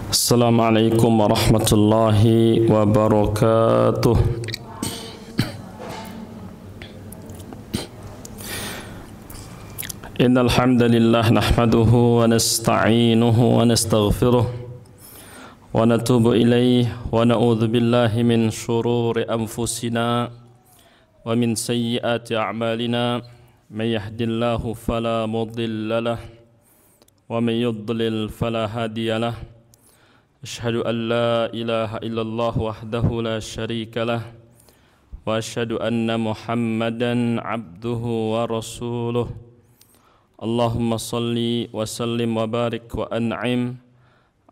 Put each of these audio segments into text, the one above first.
Assalamualaikum warahmatullahi wabarakatuh. Innal hamdalillah nahmaduhu wa nasta'inuhu wa nastaghfiruh wa natubu ilayhi wa na'udzu billahi min shururi anfusina wa min sayyiati a'malina may yahdihillahu fala mudilla lahu wa may yudlil fala hadiya lahu. Asyhadu an la ilaha illallah wahdahu la syarika lah wa asyhadu anna Muhammadan abduhu wa rasuluh. Allahumma salli wa sallim wa barik wa an'im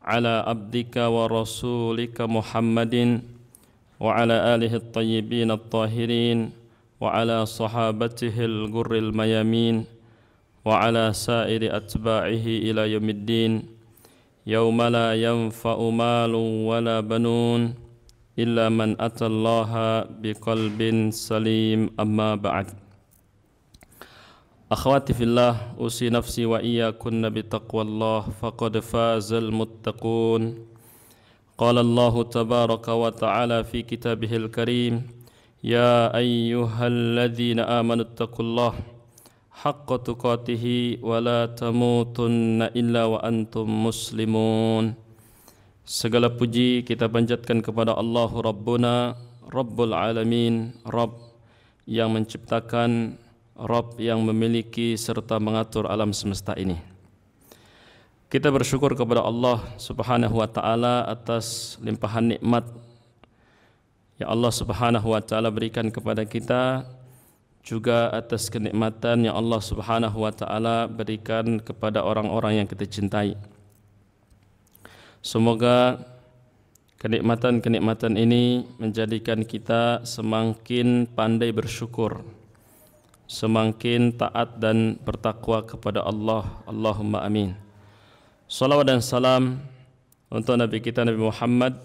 ala abdika wa rasulika Muhammadin wa ala alihi at-tayyibin at-tahirin wa ala sahabatihi al-ghurril mayamin wa ala sairi atba'ihi ila yaumiddin. Yauma la yanfa'u malun wala banun illa man atallaha biqalbin salim, amma ba'd. Akhwati fillah, usi nafsi wa iyyakunna bitaqwallah faqad fazal muttaqun. Qala Allahu tabaraka wa ta'ala fi kitabihil karim, ya ayyuhalladzina amanu taqullaha haqqa tuqatihi wa la tamutunna illa wa antum muslimun. Segala puji kita panjatkan kepada Allah Rabbuna, Rabbul Alamin, Rabb yang menciptakan, Rabb yang memiliki serta mengatur alam semesta ini. Kita bersyukur kepada Allah Subhanahu wa ta'ala atas limpahan nikmat yang Allah Subhanahu wa ta'ala berikan kepada kita, juga atas kenikmatan yang Allah Subhanahu wa ta'ala berikan kepada orang-orang yang kita cintai. Semoga kenikmatan-kenikmatan ini menjadikan kita semakin pandai bersyukur, semakin taat dan bertakwa kepada Allah. Allahumma amin. Salawat dan salam untuk Nabi kita Nabi Muhammad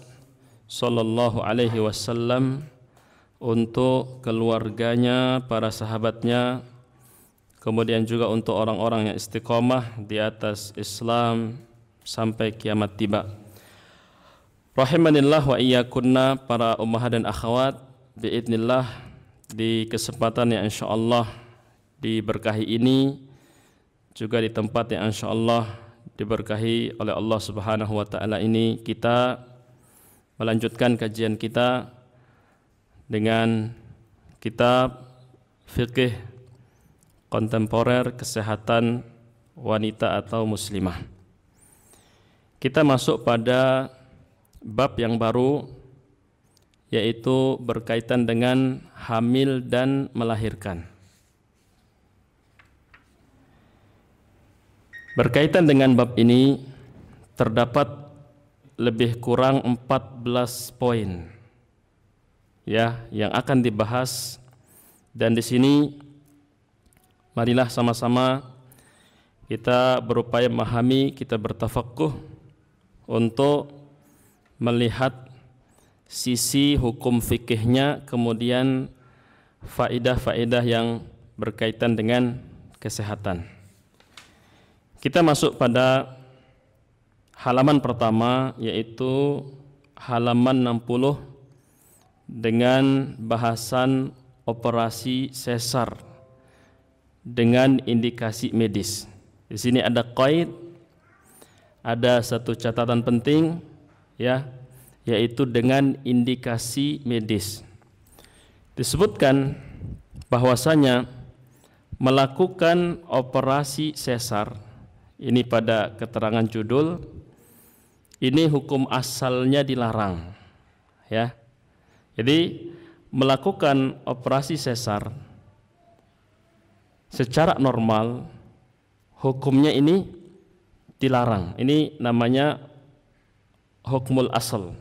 sallallahu alaihi wasallam, untuk keluarganya, para sahabatnya, kemudian juga untuk orang-orang yang istiqomah di atas Islam sampai kiamat tiba. Rahimanillah wa iyyakunna, para ummahat dan akhwat, biidznillah, di kesempatan yang insyaallah diberkahi ini, juga di tempat yang insyaallah diberkahi oleh Allah Subhanahu wa ta'ala ini, kita melanjutkan kajian kita dengan kitab fikih kontemporer kesehatan wanita atau muslimah. Kita masuk pada bab yang baru, yaitu berkaitan dengan hamil dan melahirkan. Berkaitan dengan bab ini terdapat lebih kurang 14 poin yang akan dibahas, dan di sini marilah sama-sama kita berupaya memahami, kita bertafaqquh untuk melihat sisi hukum fikihnya, kemudian faedah-faedah yang berkaitan dengan kesehatan. Kita masuk pada halaman pertama, yaitu halaman 60, dengan bahasan operasi sesar dengan indikasi medis. Di sini ada qaid, ada satu catatan penting, yaitu dengan indikasi medis. Disebutkan bahwasanya melakukan operasi sesar ini pada keterangan judul, ini hukum asalnya dilarang, ya. Jadi melakukan operasi sesar secara normal hukumnya ini dilarang. Ini namanya hukmul asal,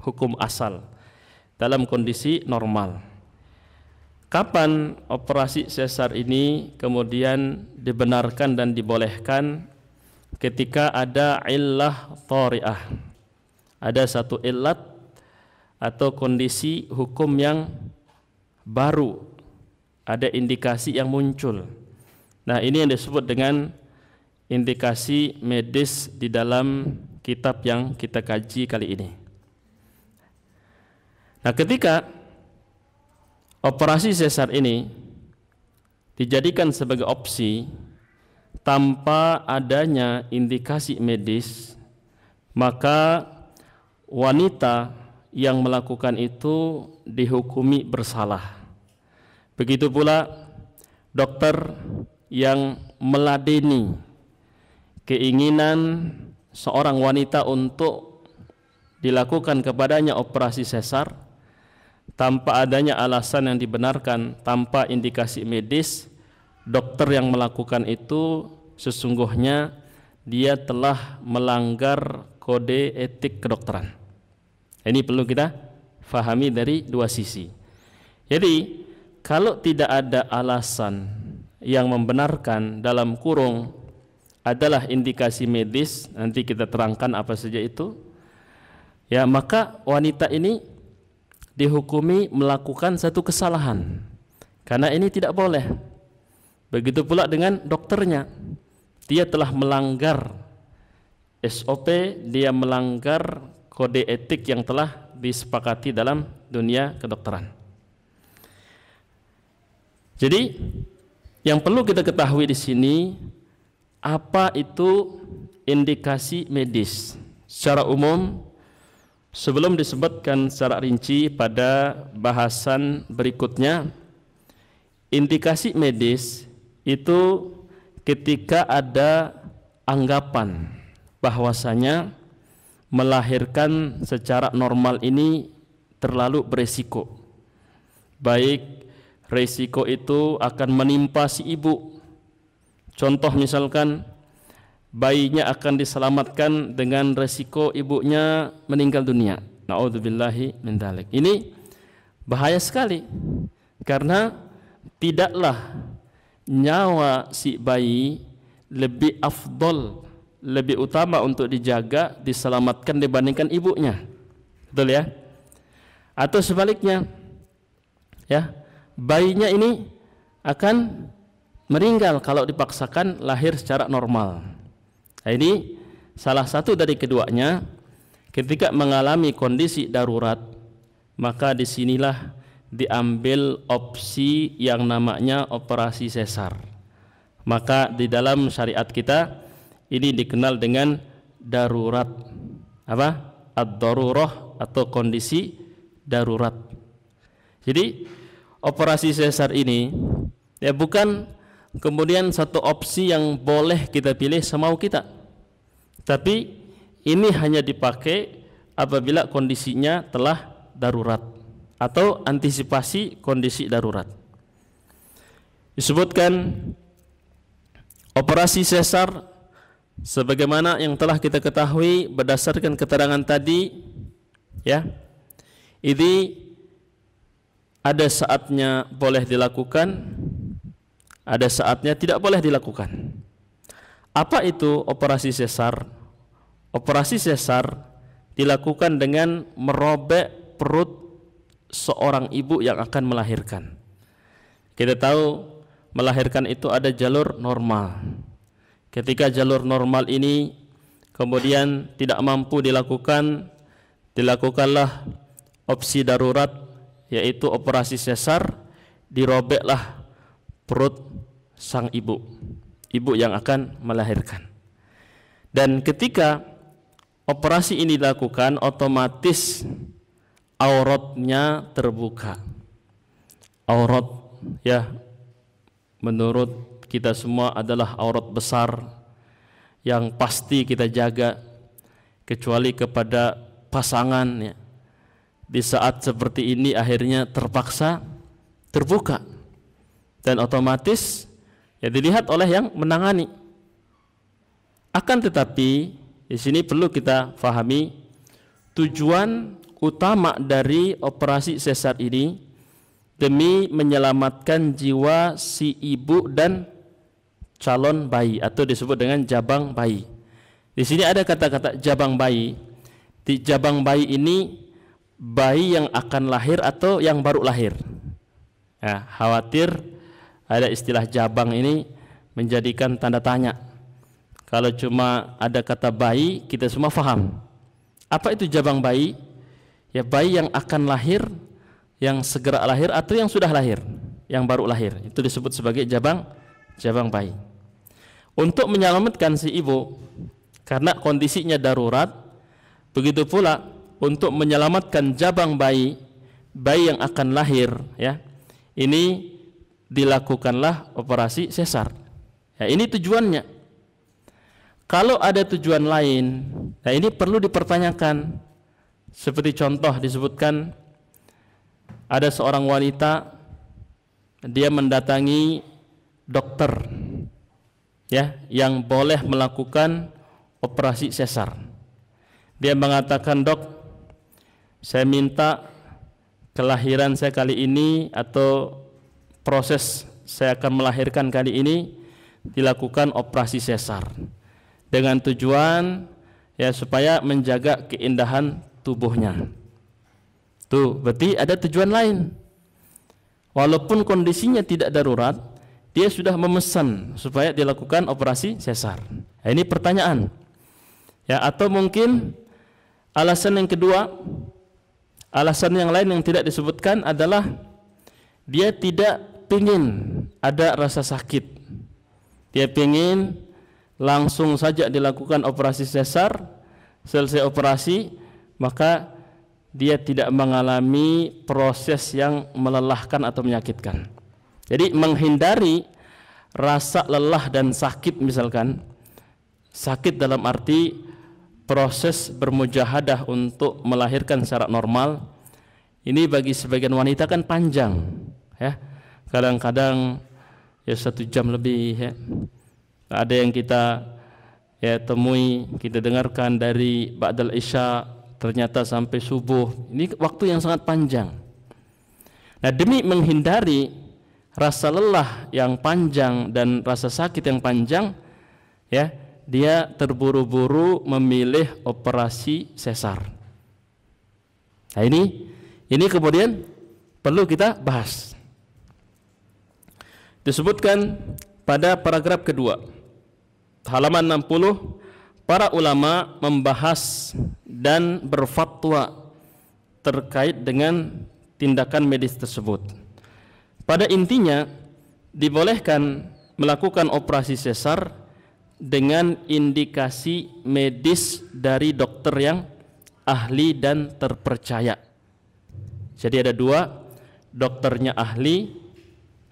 hukum asal dalam kondisi normal. Kapan operasi sesar ini kemudian dibenarkan dan dibolehkan? Ketika ada illah thari'ah, ada satu illat atau kondisi hukum yang baru, ada indikasi yang muncul. Nah, ini yang disebut dengan indikasi medis di dalam kitab yang kita kaji kali ini. Nah, ketika operasi sesar ini dijadikan sebagai opsi tanpa adanya indikasi medis, maka wanita yang melakukan itu dihukumi bersalah. Begitu pula dokter yang meladeni keinginan seorang wanita untuk dilakukan kepadanya operasi sesar tanpa adanya alasan yang dibenarkan, tanpa indikasi medis, dokter yang melakukan itu sesungguhnya dia telah melanggar kode etik kedokteran. Ini perlu kita fahami dari dua sisi. Jadi kalau tidak ada alasan yang membenarkan dalam kurung adalah indikasi medis, nanti kita terangkan apa saja itu, ya, maka wanita ini dihukumi melakukan satu kesalahan, karena ini tidak boleh. Begitu pula dengan dokternya, dia telah melanggar SOP, dia melanggar kode etik yang telah disepakati dalam dunia kedokteran. Jadi yang perlu kita ketahui di sini, apa itu indikasi medis? Secara umum, sebelum disebutkan secara rinci pada bahasan berikutnya, indikasi medis itu ketika ada anggapan bahwasanya melahirkan secara normal ini terlalu beresiko. Baik resiko itu akan menimpa si ibu. Contoh misalkan bayinya akan diselamatkan dengan resiko ibunya meninggal dunia. Na'udzubillahi min dzalik. Ini bahaya sekali, karena tidaklah nyawa si bayi lebih afdol, lebih utama untuk dijaga, diselamatkan dibandingkan ibunya. Betul ya? Atau sebaliknya, ya, bayinya ini akan meninggal kalau dipaksakan lahir secara normal. Nah, ini salah satu dari keduanya. Ketika mengalami kondisi darurat, maka disinilah diambil opsi yang namanya operasi sesar. Maka di dalam syariat kita ini dikenal dengan darurat, apa? Ad-darurah atau kondisi darurat. Jadi operasi sesar ini ya bukan kemudian satu opsi yang boleh kita pilih semau kita, tapi ini hanya dipakai apabila kondisinya telah darurat atau antisipasi kondisi darurat. Disebutkan operasi sesar sebagaimana yang telah kita ketahui berdasarkan keterangan tadi, ya, ini ada saatnya boleh dilakukan, ada saatnya tidak boleh dilakukan. Apa itu operasi sesar? Operasi sesar dilakukan dengan merobek perut seorang ibu yang akan melahirkan. Kita tahu melahirkan itu ada jalur normal. Ketika jalur normal ini kemudian tidak mampu dilakukan, dilakukanlah opsi darurat, yaitu operasi sesar, dirobeklah perut sang ibu yang akan melahirkan. Dan ketika operasi ini dilakukan, otomatis auratnya terbuka. Aurat, ya, menurut kita semua adalah aurat besar yang pasti kita jaga, kecuali kepada pasangan, ya. Di saat seperti ini akhirnya terpaksa terbuka, dan otomatis ya dilihat oleh yang menangani. Akan tetapi di sini perlu kita fahami tujuan utama dari operasi sesar ini demi menyelamatkan jiwa si ibu dan calon bayi, atau disebut dengan jabang bayi. Di sini ada kata-kata jabang bayi. Di jabang bayi ini bayi yang akan lahir atau yang baru lahir. Ya, khawatir ada istilah jabang ini menjadikan tanda tanya. Kalau cuma ada kata bayi, kita semua faham. Apa itu jabang bayi? Ya, bayi yang akan lahir, yang segera lahir atau yang sudah lahir, yang baru lahir. Itu disebut sebagai jabang bayi. Untuk menyelamatkan si ibu karena kondisinya darurat, begitu pula untuk menyelamatkan jabang bayi yang akan lahir, ya, ini dilakukanlah operasi sesar. Ya, ini tujuannya. Kalau ada tujuan lain, nah ini perlu dipertanyakan. Seperti contoh disebutkan ada seorang wanita, dia mendatangi dokter, ya, yang boleh melakukan operasi sesar. Dia mengatakan, "Dok, saya minta kelahiran saya kali ini atau proses saya akan melahirkan kali ini dilakukan operasi sesar dengan tujuan ya supaya menjaga keindahan tubuhnya." Tuh, berarti ada tujuan lain. Walaupun kondisinya tidak darurat, dia sudah memesan supaya dilakukan operasi sesar. Nah, ini pertanyaan. Ya, atau mungkin alasan yang kedua, alasan yang lain yang tidak disebutkan adalah dia tidak pingin ada rasa sakit. Dia pingin langsung saja dilakukan operasi sesar, selesai operasi maka dia tidak mengalami proses yang melelahkan atau menyakitkan. Jadi menghindari rasa lelah dan sakit, misalkan sakit dalam arti proses bermujahadah untuk melahirkan secara normal, ini bagi sebagian wanita kan panjang, ya, kadang-kadang ya 1 jam lebih, ya. Ada yang kita ya temui, kita dengarkan dari ba'dal isya ternyata sampai subuh. Ini waktu yang sangat panjang. Nah, demi menghindari rasa lelah yang panjang dan rasa sakit yang panjang, ya, dia terburu-buru memilih operasi sesar. Nah, ini kemudian perlu kita bahas. Disebutkan pada paragraf kedua, halaman 60, para ulama membahas dan berfatwa terkait dengan tindakan medis tersebut. Pada intinya dibolehkan melakukan operasi sesar dengan indikasi medis dari dokter yang ahli dan terpercaya. Jadi ada 2, dokternya ahli,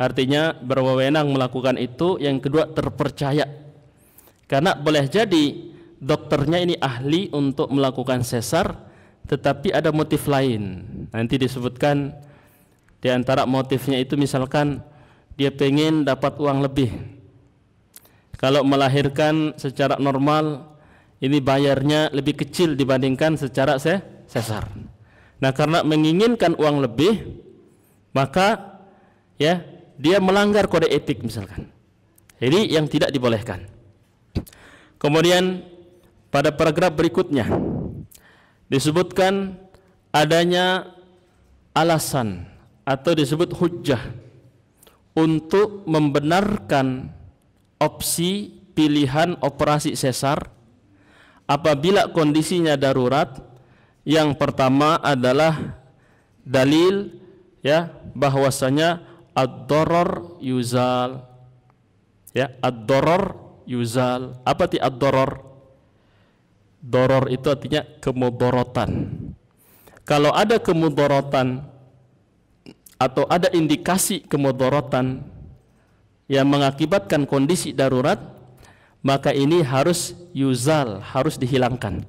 artinya berwenang melakukan itu, yang kedua terpercaya. Karena boleh jadi dokternya ini ahli untuk melakukan sesar, tetapi ada motif lain. Nanti disebutkan di antara motifnya itu misalkan dia pengen dapat uang lebih. Kalau melahirkan secara normal ini bayarnya lebih kecil dibandingkan secara sesar. Nah, karena menginginkan uang lebih, maka ya dia melanggar kode etik misalkan. Jadi yang tidak dibolehkan. Kemudian pada paragraf berikutnya disebutkan adanya alasan atau disebut hujjah untuk membenarkan opsi pilihan operasi sesar apabila kondisinya darurat. Yang pertama adalah dalil, ya, bahwasanya ad-darar yuzal. Ya, ad-darar yuzal. Apa arti ad-darar? Darar itu artinya kemudharatan. Kalau ada kemudharatan atau ada indikasi kemudharatan yang mengakibatkan kondisi darurat, maka ini harus yuzal, harus dihilangkan.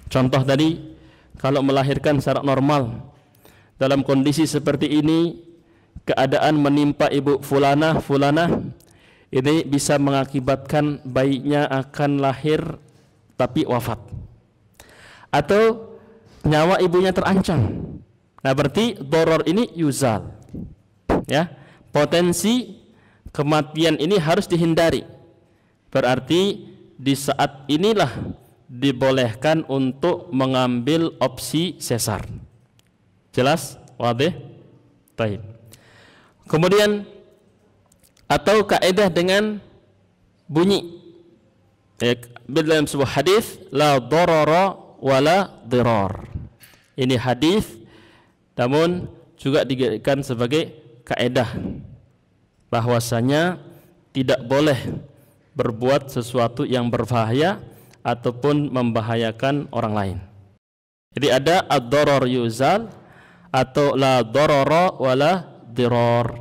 Contoh tadi, kalau melahirkan secara normal dalam kondisi seperti ini, keadaan menimpa ibu fulanah ini bisa mengakibatkan bayinya akan lahir tapi wafat, atau nyawa ibunya terancam. Nah, berarti doror ini yuzal, ya, potensi kematian ini harus dihindari. Berarti di saat inilah dibolehkan untuk mengambil opsi sesar. Jelas? Wadih? Baik. Kemudian atau kaidah dengan bunyi, dalam sebuah hadis, la darara wala dirar. Ini hadis, namun juga dijadikan sebagai kaidah bahwasanya tidak boleh berbuat sesuatu yang berbahaya ataupun membahayakan orang lain. Jadi ada ad-darar yuzal atau la darara wala dirar.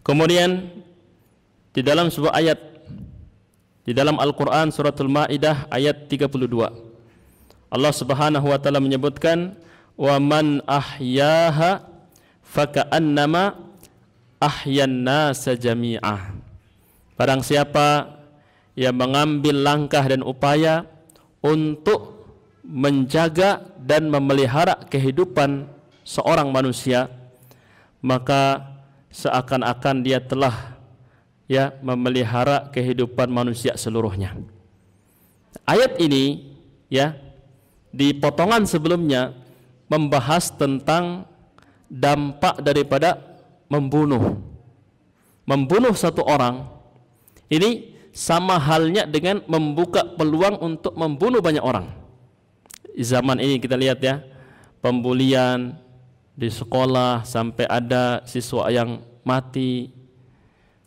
Kemudian di dalam sebuah ayat di dalam Al-Quran suratul Ma'idah ayat 32, Allah Subhanahu wa taala menyebutkan, wa man ahyaha faka'annama ahyan nasa jami'ah. Barang siapa yang mengambil langkah dan upaya untuk menjaga dan memelihara kehidupan seorang manusia, maka seakan-akan dia telah memelihara kehidupan manusia seluruhnya. Ayat ini di potongan sebelumnya membahas tentang dampak daripada membunuh satu orang. Ini sama halnya dengan membuka peluang untuk membunuh banyak orang. Di zaman ini kita lihat pembulian di sekolah sampai ada siswa yang mati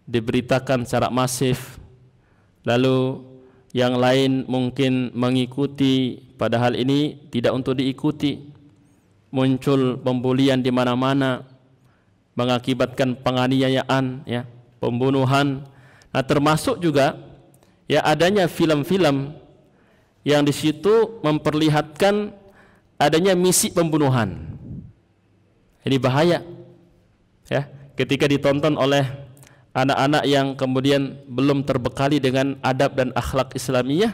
diberitakan secara masif, lalu yang lain mungkin mengikuti, padahal ini tidak untuk diikuti. Muncul pembulian di mana-mana, mengakibatkan penganiayaan, pembunuhan. Nah, termasuk juga adanya film-film yang di situ memperlihatkan adanya misi pembunuhan. Ini bahaya, ketika ditonton oleh anak-anak yang kemudian belum terbekali dengan adab dan akhlak Islamiyah,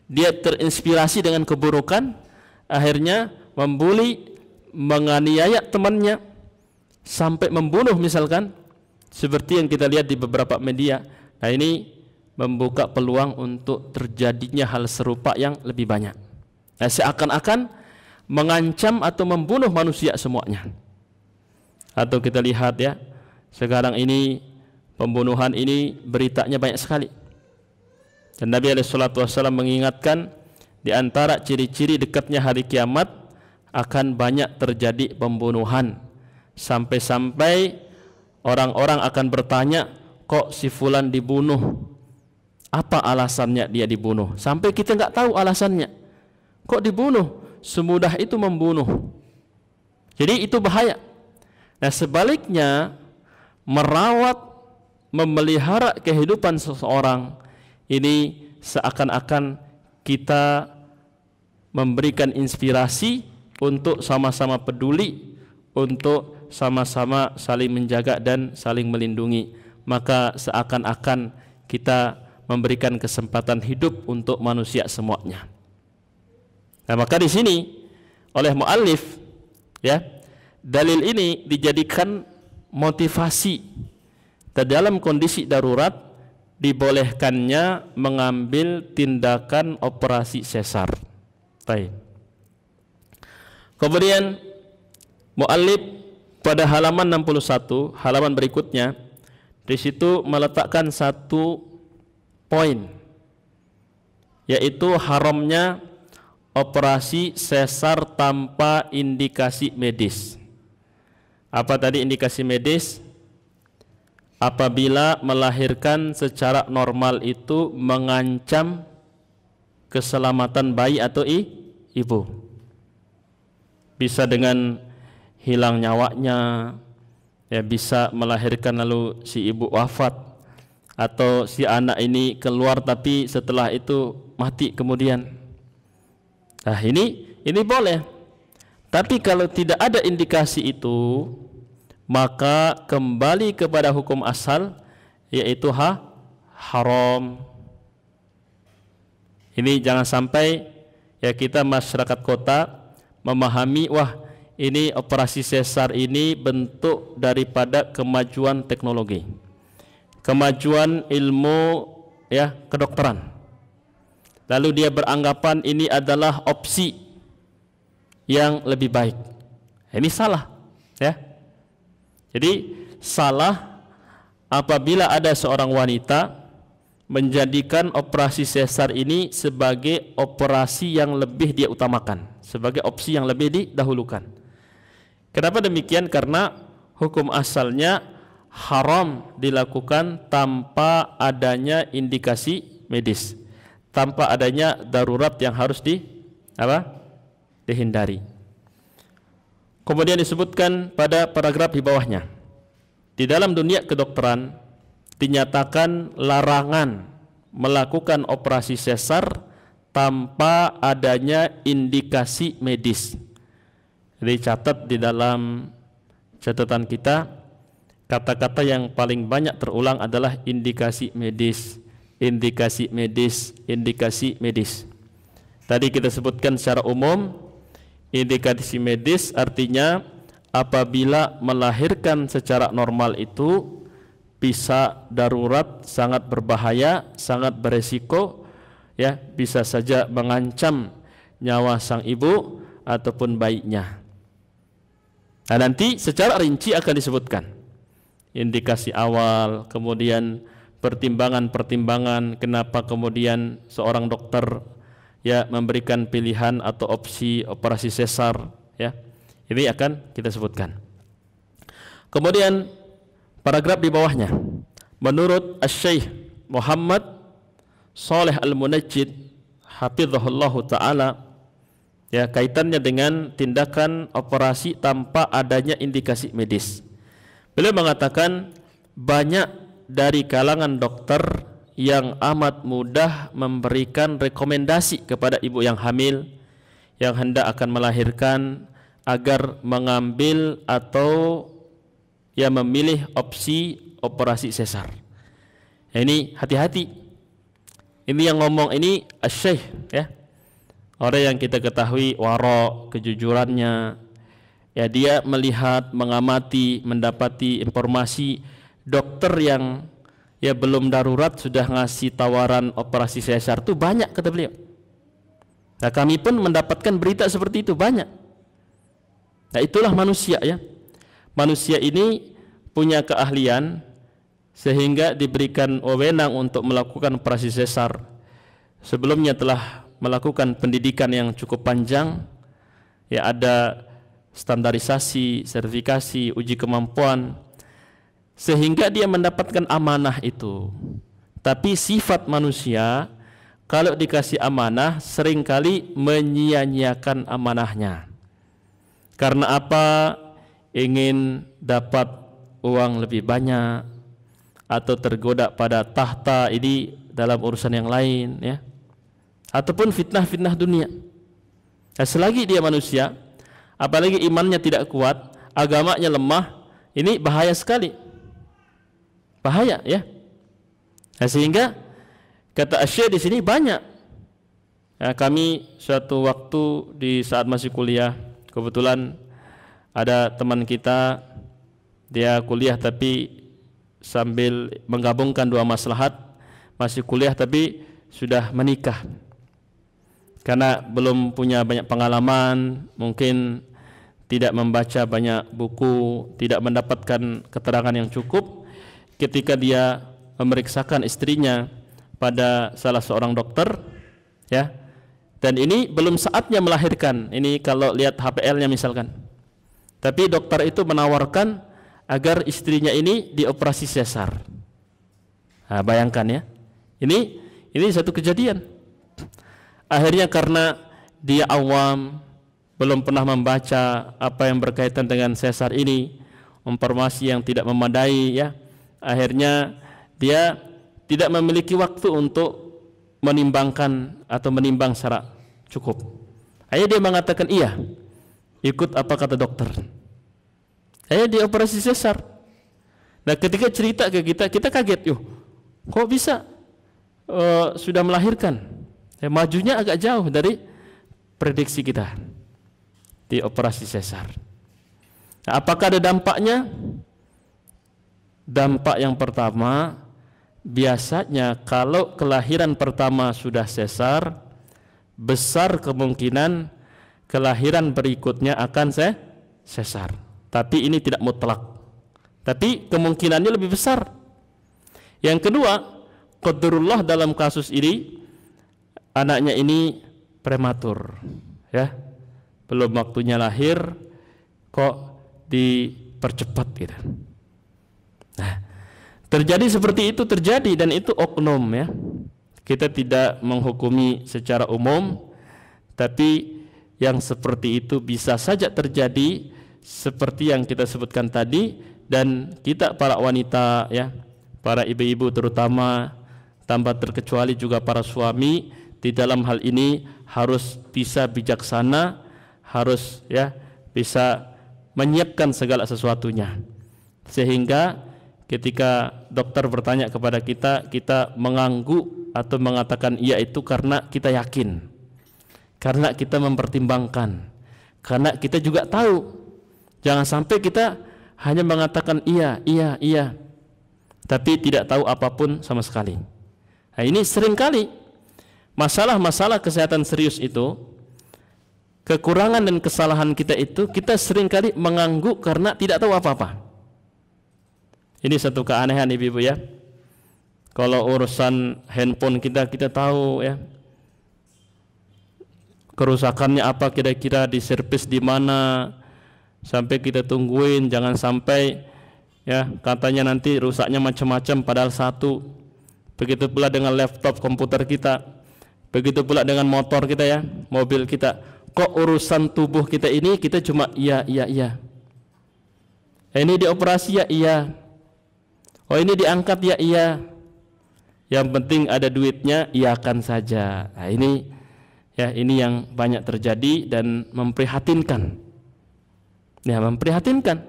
dia terinspirasi dengan keburukan, akhirnya membuli, menganiaya temannya sampai membunuh misalkan, seperti yang kita lihat di beberapa media. Nah, ini membuka peluang untuk terjadinya hal serupa yang lebih banyak. Nah, seakan-akan mengancam atau membunuh manusia semuanya. Atau kita lihat sekarang ini pembunuhan ini beritanya banyak sekali. Dan Nabi SAW mengingatkan di antara ciri-ciri dekatnya hari kiamat akan banyak terjadi pembunuhan. Sampai-sampai orang-orang akan bertanya, kok si fulan dibunuh? Apa alasannya dia dibunuh? Sampai kita nggak tahu alasannya. Kok dibunuh? Semudah itu membunuh. Jadi itu bahaya. Nah, sebaliknya merawat, memelihara kehidupan seseorang ini seakan-akan kita memberikan inspirasi untuk sama-sama peduli, untuk sama-sama saling menjaga dan saling melindungi. Maka seakan-akan kita memberikan kesempatan hidup untuk manusia semuanya. Nah, maka di sini oleh muallif dalil ini dijadikan motivasi dalam kondisi darurat dibolehkannya mengambil tindakan operasi sesar. Baik. Kemudian muallif pada halaman 61, halaman berikutnya, di situ meletakkan satu poin, yaitu haramnya operasi sesar tanpa indikasi medis. Apa tadi indikasi medis? Apabila melahirkan secara normal itu mengancam keselamatan bayi atau ibu. Bisa dengan hilang nyawanya, bisa melahirkan lalu si ibu wafat, atau si anak ini keluar tapi setelah itu mati kemudian. Nah, ini boleh. Tapi kalau tidak ada indikasi itu, maka kembali kepada hukum asal, yaitu haram. Ini jangan sampai kita masyarakat kota memahami, wah ini operasi sesar ini bentuk daripada kemajuan teknologi, kemajuan ilmu kedokteran. Lalu dia beranggapan ini adalah opsi yang lebih baik. Ini salah, Jadi salah apabila ada seorang wanita menjadikan operasi sesar ini sebagai operasi yang lebih dia utamakan, sebagai opsi yang lebih didahulukan. Kenapa demikian? Karena hukum asalnya haram dilakukan tanpa adanya indikasi medis, tanpa adanya darurat yang harus dihindari. Kemudian disebutkan pada paragraf di bawahnya, di dalam dunia kedokteran dinyatakan larangan melakukan operasi sesar tanpa adanya indikasi medis. Jadi catat di dalam catatan kita, kata-kata yang paling banyak terulang adalah indikasi medis, indikasi medis, indikasi medis. Tadi kita sebutkan secara umum, indikasi medis artinya apabila melahirkan secara normal itu bisa darurat, sangat berbahaya, sangat beresiko, ya, bisa saja mengancam nyawa sang ibu ataupun bayinya. Nah, nanti secara rinci akan disebutkan indikasi awal, kemudian pertimbangan-pertimbangan kenapa kemudian seorang dokter ya memberikan pilihan atau opsi operasi sesar, ya. Ini akan kita sebutkan. Kemudian paragraf di bawahnya, menurut Asy-Syaikh Muhammad Shalih Al-Munajjid hafizahullahu taala, ya, kaitannya dengan tindakan operasi tanpa adanya indikasi medis. Beliau mengatakan banyak dari kalangan dokter yang amat mudah memberikan rekomendasi kepada ibu yang hamil yang hendak akan melahirkan agar mengambil atau ya memilih opsi operasi sesar. Ini hati-hati. Ini yang ngomong ini Asy-Syaikh, ya. Orang yang kita ketahui wara kejujurannya, ya, dia melihat, mengamati, mendapati informasi dokter yang ya belum darurat sudah ngasih tawaran operasi sesar itu banyak, kata beliau. Nah, kami pun mendapatkan berita seperti itu banyak. Nah, itulah manusia, ya. Manusia ini punya keahlian sehingga diberikan wewenang untuk melakukan operasi sesar. Sebelumnya telah melakukan pendidikan yang cukup panjang, ya, ada standarisasi, sertifikasi, uji kemampuan, sehingga dia mendapatkan amanah itu. Tapi sifat manusia kalau dikasih amanah seringkali menyia-nyiakan amanahnya. Karena apa? Ingin dapat uang lebih banyak atau tergoda pada tahta ini dalam urusan yang lain, ya, ataupun fitnah-fitnah dunia. Nah, selagi dia manusia, apalagi imannya tidak kuat, agamanya lemah, ini bahaya sekali, bahaya, ya. Nah, sehingga kata Asy-Syaikh di sini banyak. Nah, kami suatu waktu di saat masih kuliah, kebetulan ada teman kita, dia kuliah tapi sambil menggabungkan dua maslahat, masih kuliah tapi sudah menikah. Karena belum punya banyak pengalaman, mungkin tidak membaca banyak buku, tidak mendapatkan keterangan yang cukup, ketika dia memeriksakan istrinya pada salah seorang dokter, ya, dan ini belum saatnya melahirkan. Ini kalau lihat HPL-nya misalkan. Tapi dokter itu menawarkan agar istrinya ini dioperasi sesar. Nah, bayangkan, ya. Ini satu kejadian. Akhirnya karena dia awam, belum pernah membaca apa yang berkaitan dengan sesar ini, informasi yang tidak memadai, ya. Akhirnya dia tidak memiliki waktu untuk menimbangkan atau menimbang secara cukup. Akhirnya dia mengatakan iya, ikut apa kata dokter. Akhirnya dia operasi sesar. Nah, ketika cerita ke kita, kita kaget, kok bisa sudah melahirkan? Majunya agak jauh dari prediksi kita di operasi sesar. Nah, apakah ada dampaknya? Dampak yang pertama, biasanya kalau kelahiran pertama sudah sesar, besar kemungkinan kelahiran berikutnya akan sesar. Tapi ini tidak mutlak, tapi kemungkinannya lebih besar. Yang kedua, qadarullah dalam kasus ini anaknya ini prematur, ya, belum waktunya lahir kok dipercepat gitu. Nah, terjadi seperti itu terjadi, dan itu oknum, ya. Kita tidak menghukumi secara umum, tapi yang seperti itu bisa saja terjadi seperti yang kita sebutkan tadi. Dan kita para wanita, ya, para ibu-ibu terutama, tanpa terkecuali juga para suami, di dalam hal ini harus bisa bijaksana, harus, ya, bisa menyiapkan segala sesuatunya, sehingga ketika dokter bertanya kepada kita, kita mengangguk atau mengatakan iya itu karena kita yakin, karena kita mempertimbangkan, karena kita juga tahu. Jangan sampai kita hanya mengatakan iya, iya, iya, tapi tidak tahu apapun sama sekali. Nah, ini seringkali masalah-masalah kesehatan serius itu, kekurangan dan kesalahan kita itu, kita seringkali mengangguk karena tidak tahu apa-apa. Ini satu keanehan ibu-ibu, ya. Kalau urusan handphone kita tahu, ya, kerusakannya apa, kira-kira diservis di mana, sampai kita tungguin, jangan sampai, ya, katanya nanti rusaknya macam-macam padahal satu. Begitu pula dengan laptop komputer kita, begitu pula dengan motor kita, ya, mobil kita. Kok urusan tubuh kita ini kita cuma iya, iya, iya. Ini dioperasi, ya, iya. Oh, ini diangkat, ya, iya. Yang penting ada duitnya, iyakan saja. Nah, ini, ya, ini yang banyak terjadi dan memprihatinkan. Ya, memprihatinkan.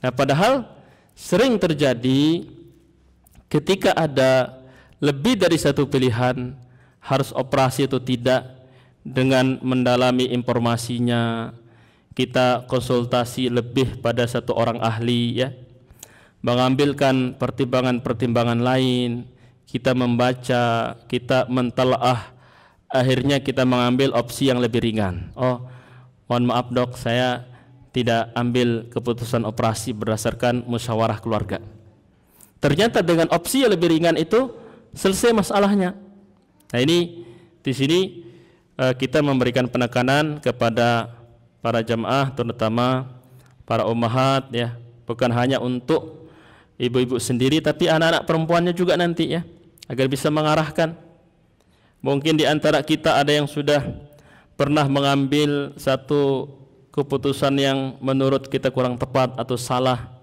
Nah, padahal sering terjadi ketika ada lebih dari satu pilihan, harus operasi atau tidak, dengan mendalami informasinya, kita konsultasi lebih pada satu orang ahli, ya, mengambilkan pertimbangan-pertimbangan lain, kita membaca, kita mentelaah, akhirnya kita mengambil opsi yang lebih ringan. Oh, mohon maaf dok, saya tidak ambil keputusan operasi berdasarkan musyawarah keluarga. Ternyata dengan opsi yang lebih ringan itu selesai masalahnya. Nah, ini di sini kita memberikan penekanan kepada para jamaah, terutama para ummahat, ya, bukan hanya untuk ibu-ibu sendiri, tapi anak-anak perempuannya juga nanti, ya, agar bisa mengarahkan. Mungkin di antara kita ada yang sudah pernah mengambil satu keputusan yang menurut kita kurang tepat atau salah.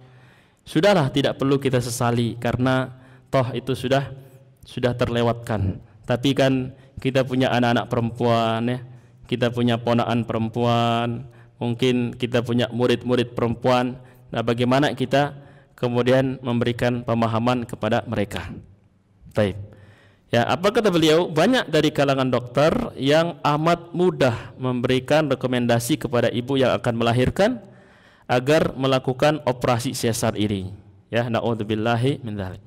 Sudahlah, tidak perlu kita sesali karena toh itu sudah terlewatkan. Tapi kan kita punya anak-anak perempuan, ya, kita punya ponakan perempuan, mungkin kita punya murid-murid perempuan. Nah, bagaimana kita kemudian memberikan pemahaman kepada mereka? Baik. Ya, apa kata beliau? Banyak dari kalangan dokter yang amat mudah memberikan rekomendasi kepada ibu yang akan melahirkan agar melakukan operasi sesar ini, ya, naudzubillahi min dzalik.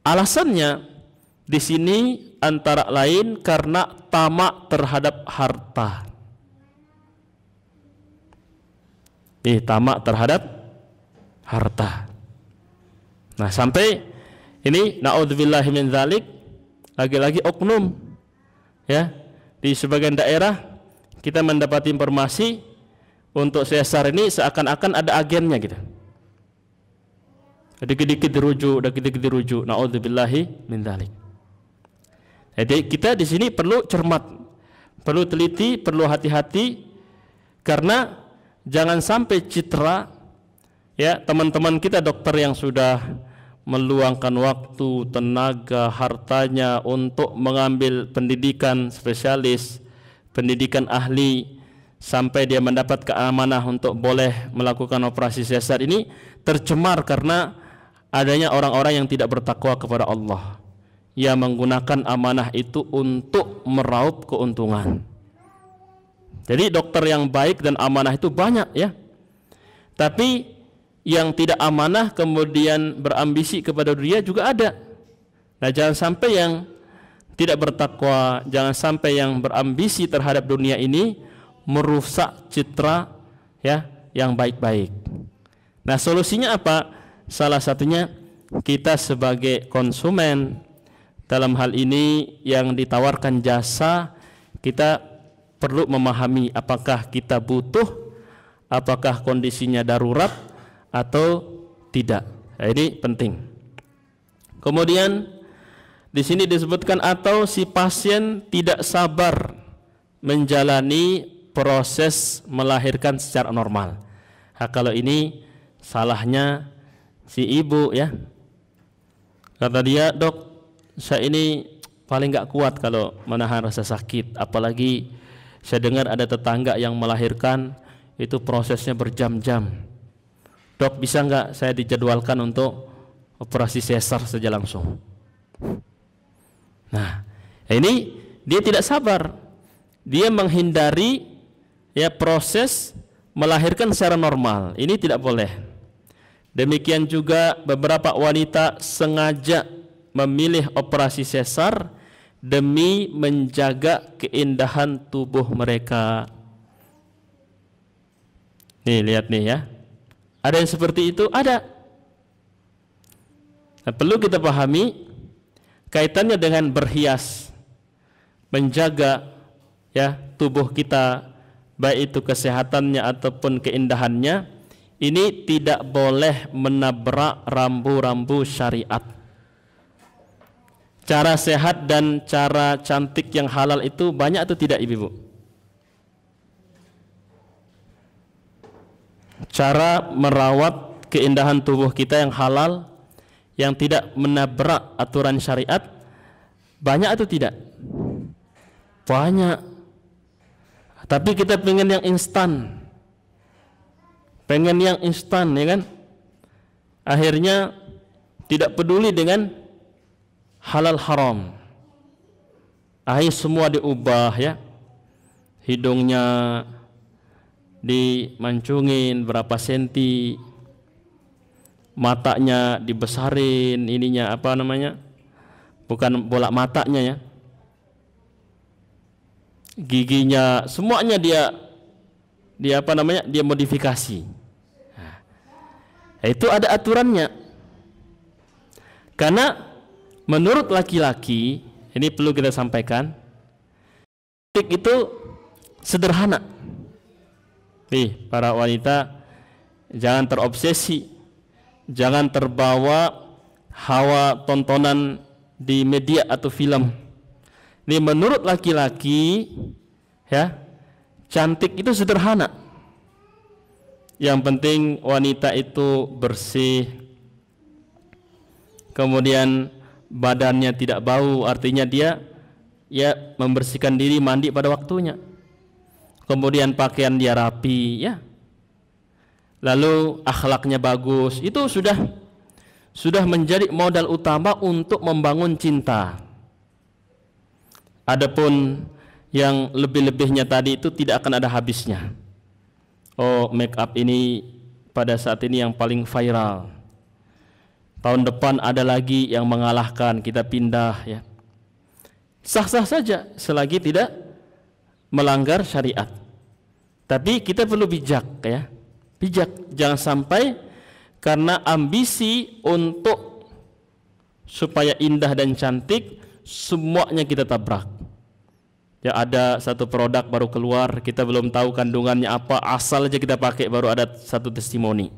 Alasannya di sini antara lain karena tamak terhadap harta. Tamak terhadap harta. Nah, sampai ini naudzubillahi min dzalik, lagi-lagi oknum, ya, di sebagian daerah kita mendapat informasi untuk sesar ini seakan-akan ada agennya gitu. Dikit-dikit dirujuk, naudzubillahi min dzalik. Jadi kita di sini perlu cermat, perlu teliti, perlu hati-hati, karena jangan sampai citra, ya, teman-teman kita dokter yang sudah meluangkan waktu, tenaga, hartanya untuk mengambil pendidikan spesialis, pendidikan ahli, sampai dia mendapat keamanah untuk boleh melakukan operasi sesar ini tercemar karena adanya orang-orang yang tidak bertakwa kepada Allah, yang menggunakan amanah itu untuk meraup keuntungan. Jadi dokter yang baik dan amanah itu banyak, ya, tapi yang tidak amanah kemudian berambisi kepada dunia juga ada. Nah, jangan sampai yang tidak bertakwa, jangan sampai yang berambisi terhadap dunia ini merusak citra, ya, yang baik-baik. Nah, solusinya apa? Salah satunya kita sebagai konsumen, dalam hal ini yang ditawarkan jasa, kita perlu memahami apakah kita butuh, apakah kondisinya darurat atau tidak. Nah, ini penting. Kemudian di sini disebutkan atau si pasien tidak sabar menjalani proses melahirkan secara normal. Nah, kalau ini salahnya si ibu ya. Kata dia, dok, saya ini paling nggak kuat kalau menahan rasa sakit. Apalagi saya dengar ada tetangga yang melahirkan itu prosesnya berjam-jam. Dok, bisa nggak saya dijadwalkan untuk operasi sesar saja langsung? Nah, ini dia tidak sabar. Dia menghindari ya proses melahirkan secara normal. Ini tidak boleh. Demikian juga beberapa wanita sengaja memilih operasi sesar demi menjaga keindahan tubuh mereka. Nih, lihat nih ya. Ada yang seperti itu? Ada. Nah, perlu kita pahami kaitannya dengan berhias, menjaga ya tubuh kita, baik itu kesehatannya ataupun keindahannya. Ini tidak boleh menabrak rambu-rambu syariat. Cara sehat dan cara cantik yang halal itu banyak atau tidak, ibu-ibu? Cara merawat keindahan tubuh kita yang halal, yang tidak menabrak aturan syariat, banyak atau tidak? Banyak. Tapi kita pengen yang instan. Pengen yang instan, ya kan? Akhirnya tidak peduli dengan halal haram. Akhirnya semua diubah ya. Hidungnya dimancungin berapa senti, matanya dibesarin, ininya apa namanya? Bukan bola matanya ya. Giginya semuanya dia apa namanya? Dia modifikasi. Itu ada aturannya. Karena menurut laki-laki, ini perlu kita sampaikan, itu sederhana. Nih, para wanita jangan terobsesi, jangan terbawa hawa tontonan di media atau film. Ini menurut laki-laki ya, cantik itu sederhana. Yang penting wanita itu bersih, kemudian badannya tidak bau, artinya dia ya membersihkan diri, mandi pada waktunya. Kemudian pakaian dia rapi ya. Lalu akhlaknya bagus. Itu sudah menjadi modal utama untuk membangun cinta. Adapun yang lebih-lebihnya tadi itu tidak akan ada habisnya. Oh, make up ini pada saat ini yang paling viral. Tahun depan ada lagi yang mengalahkan, kita pindah ya. Sah-sah saja selagi tidak melanggar syariat. Tapi kita perlu bijak ya. Bijak, jangan sampai karena ambisi untuk supaya indah dan cantik semuanya kita tabrak. Ya, ada satu produk baru keluar, kita belum tahu kandungannya apa, asal aja kita pakai, baru ada satu testimoni.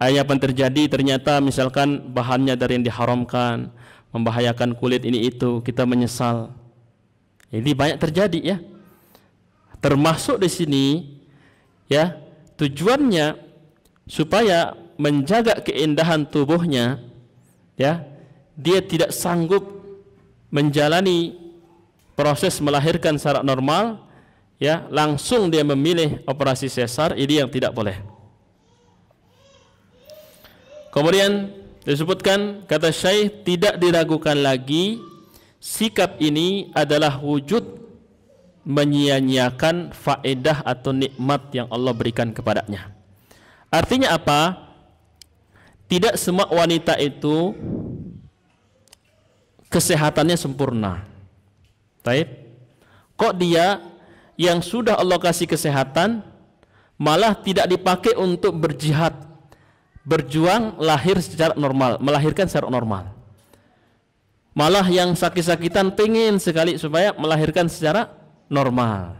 Apa yang terjadi, ternyata misalkan bahannya dari yang diharamkan, membahayakan kulit ini itu, kita menyesal. Ini banyak terjadi ya. Termasuk di sini ya, tujuannya supaya menjaga keindahan tubuhnya ya, dia tidak sanggup menjalani proses melahirkan secara normal ya, langsung dia memilih operasi sesar, ini yang tidak boleh. Kemudian disebutkan, kata Syekh, tidak diragukan lagi sikap ini adalah wujud menyia-nyiakan faedah atau nikmat yang Allah berikan kepadanya. Artinya apa? Tidak semua wanita itu kesehatannya sempurna. Baik. Kok dia yang sudah Allah kasih kesehatan malah tidak dipakai untuk berjihad, berjuang lahir secara normal, melahirkan secara normal. Malah yang sakit-sakitan pengen sekali supaya melahirkan secara normal,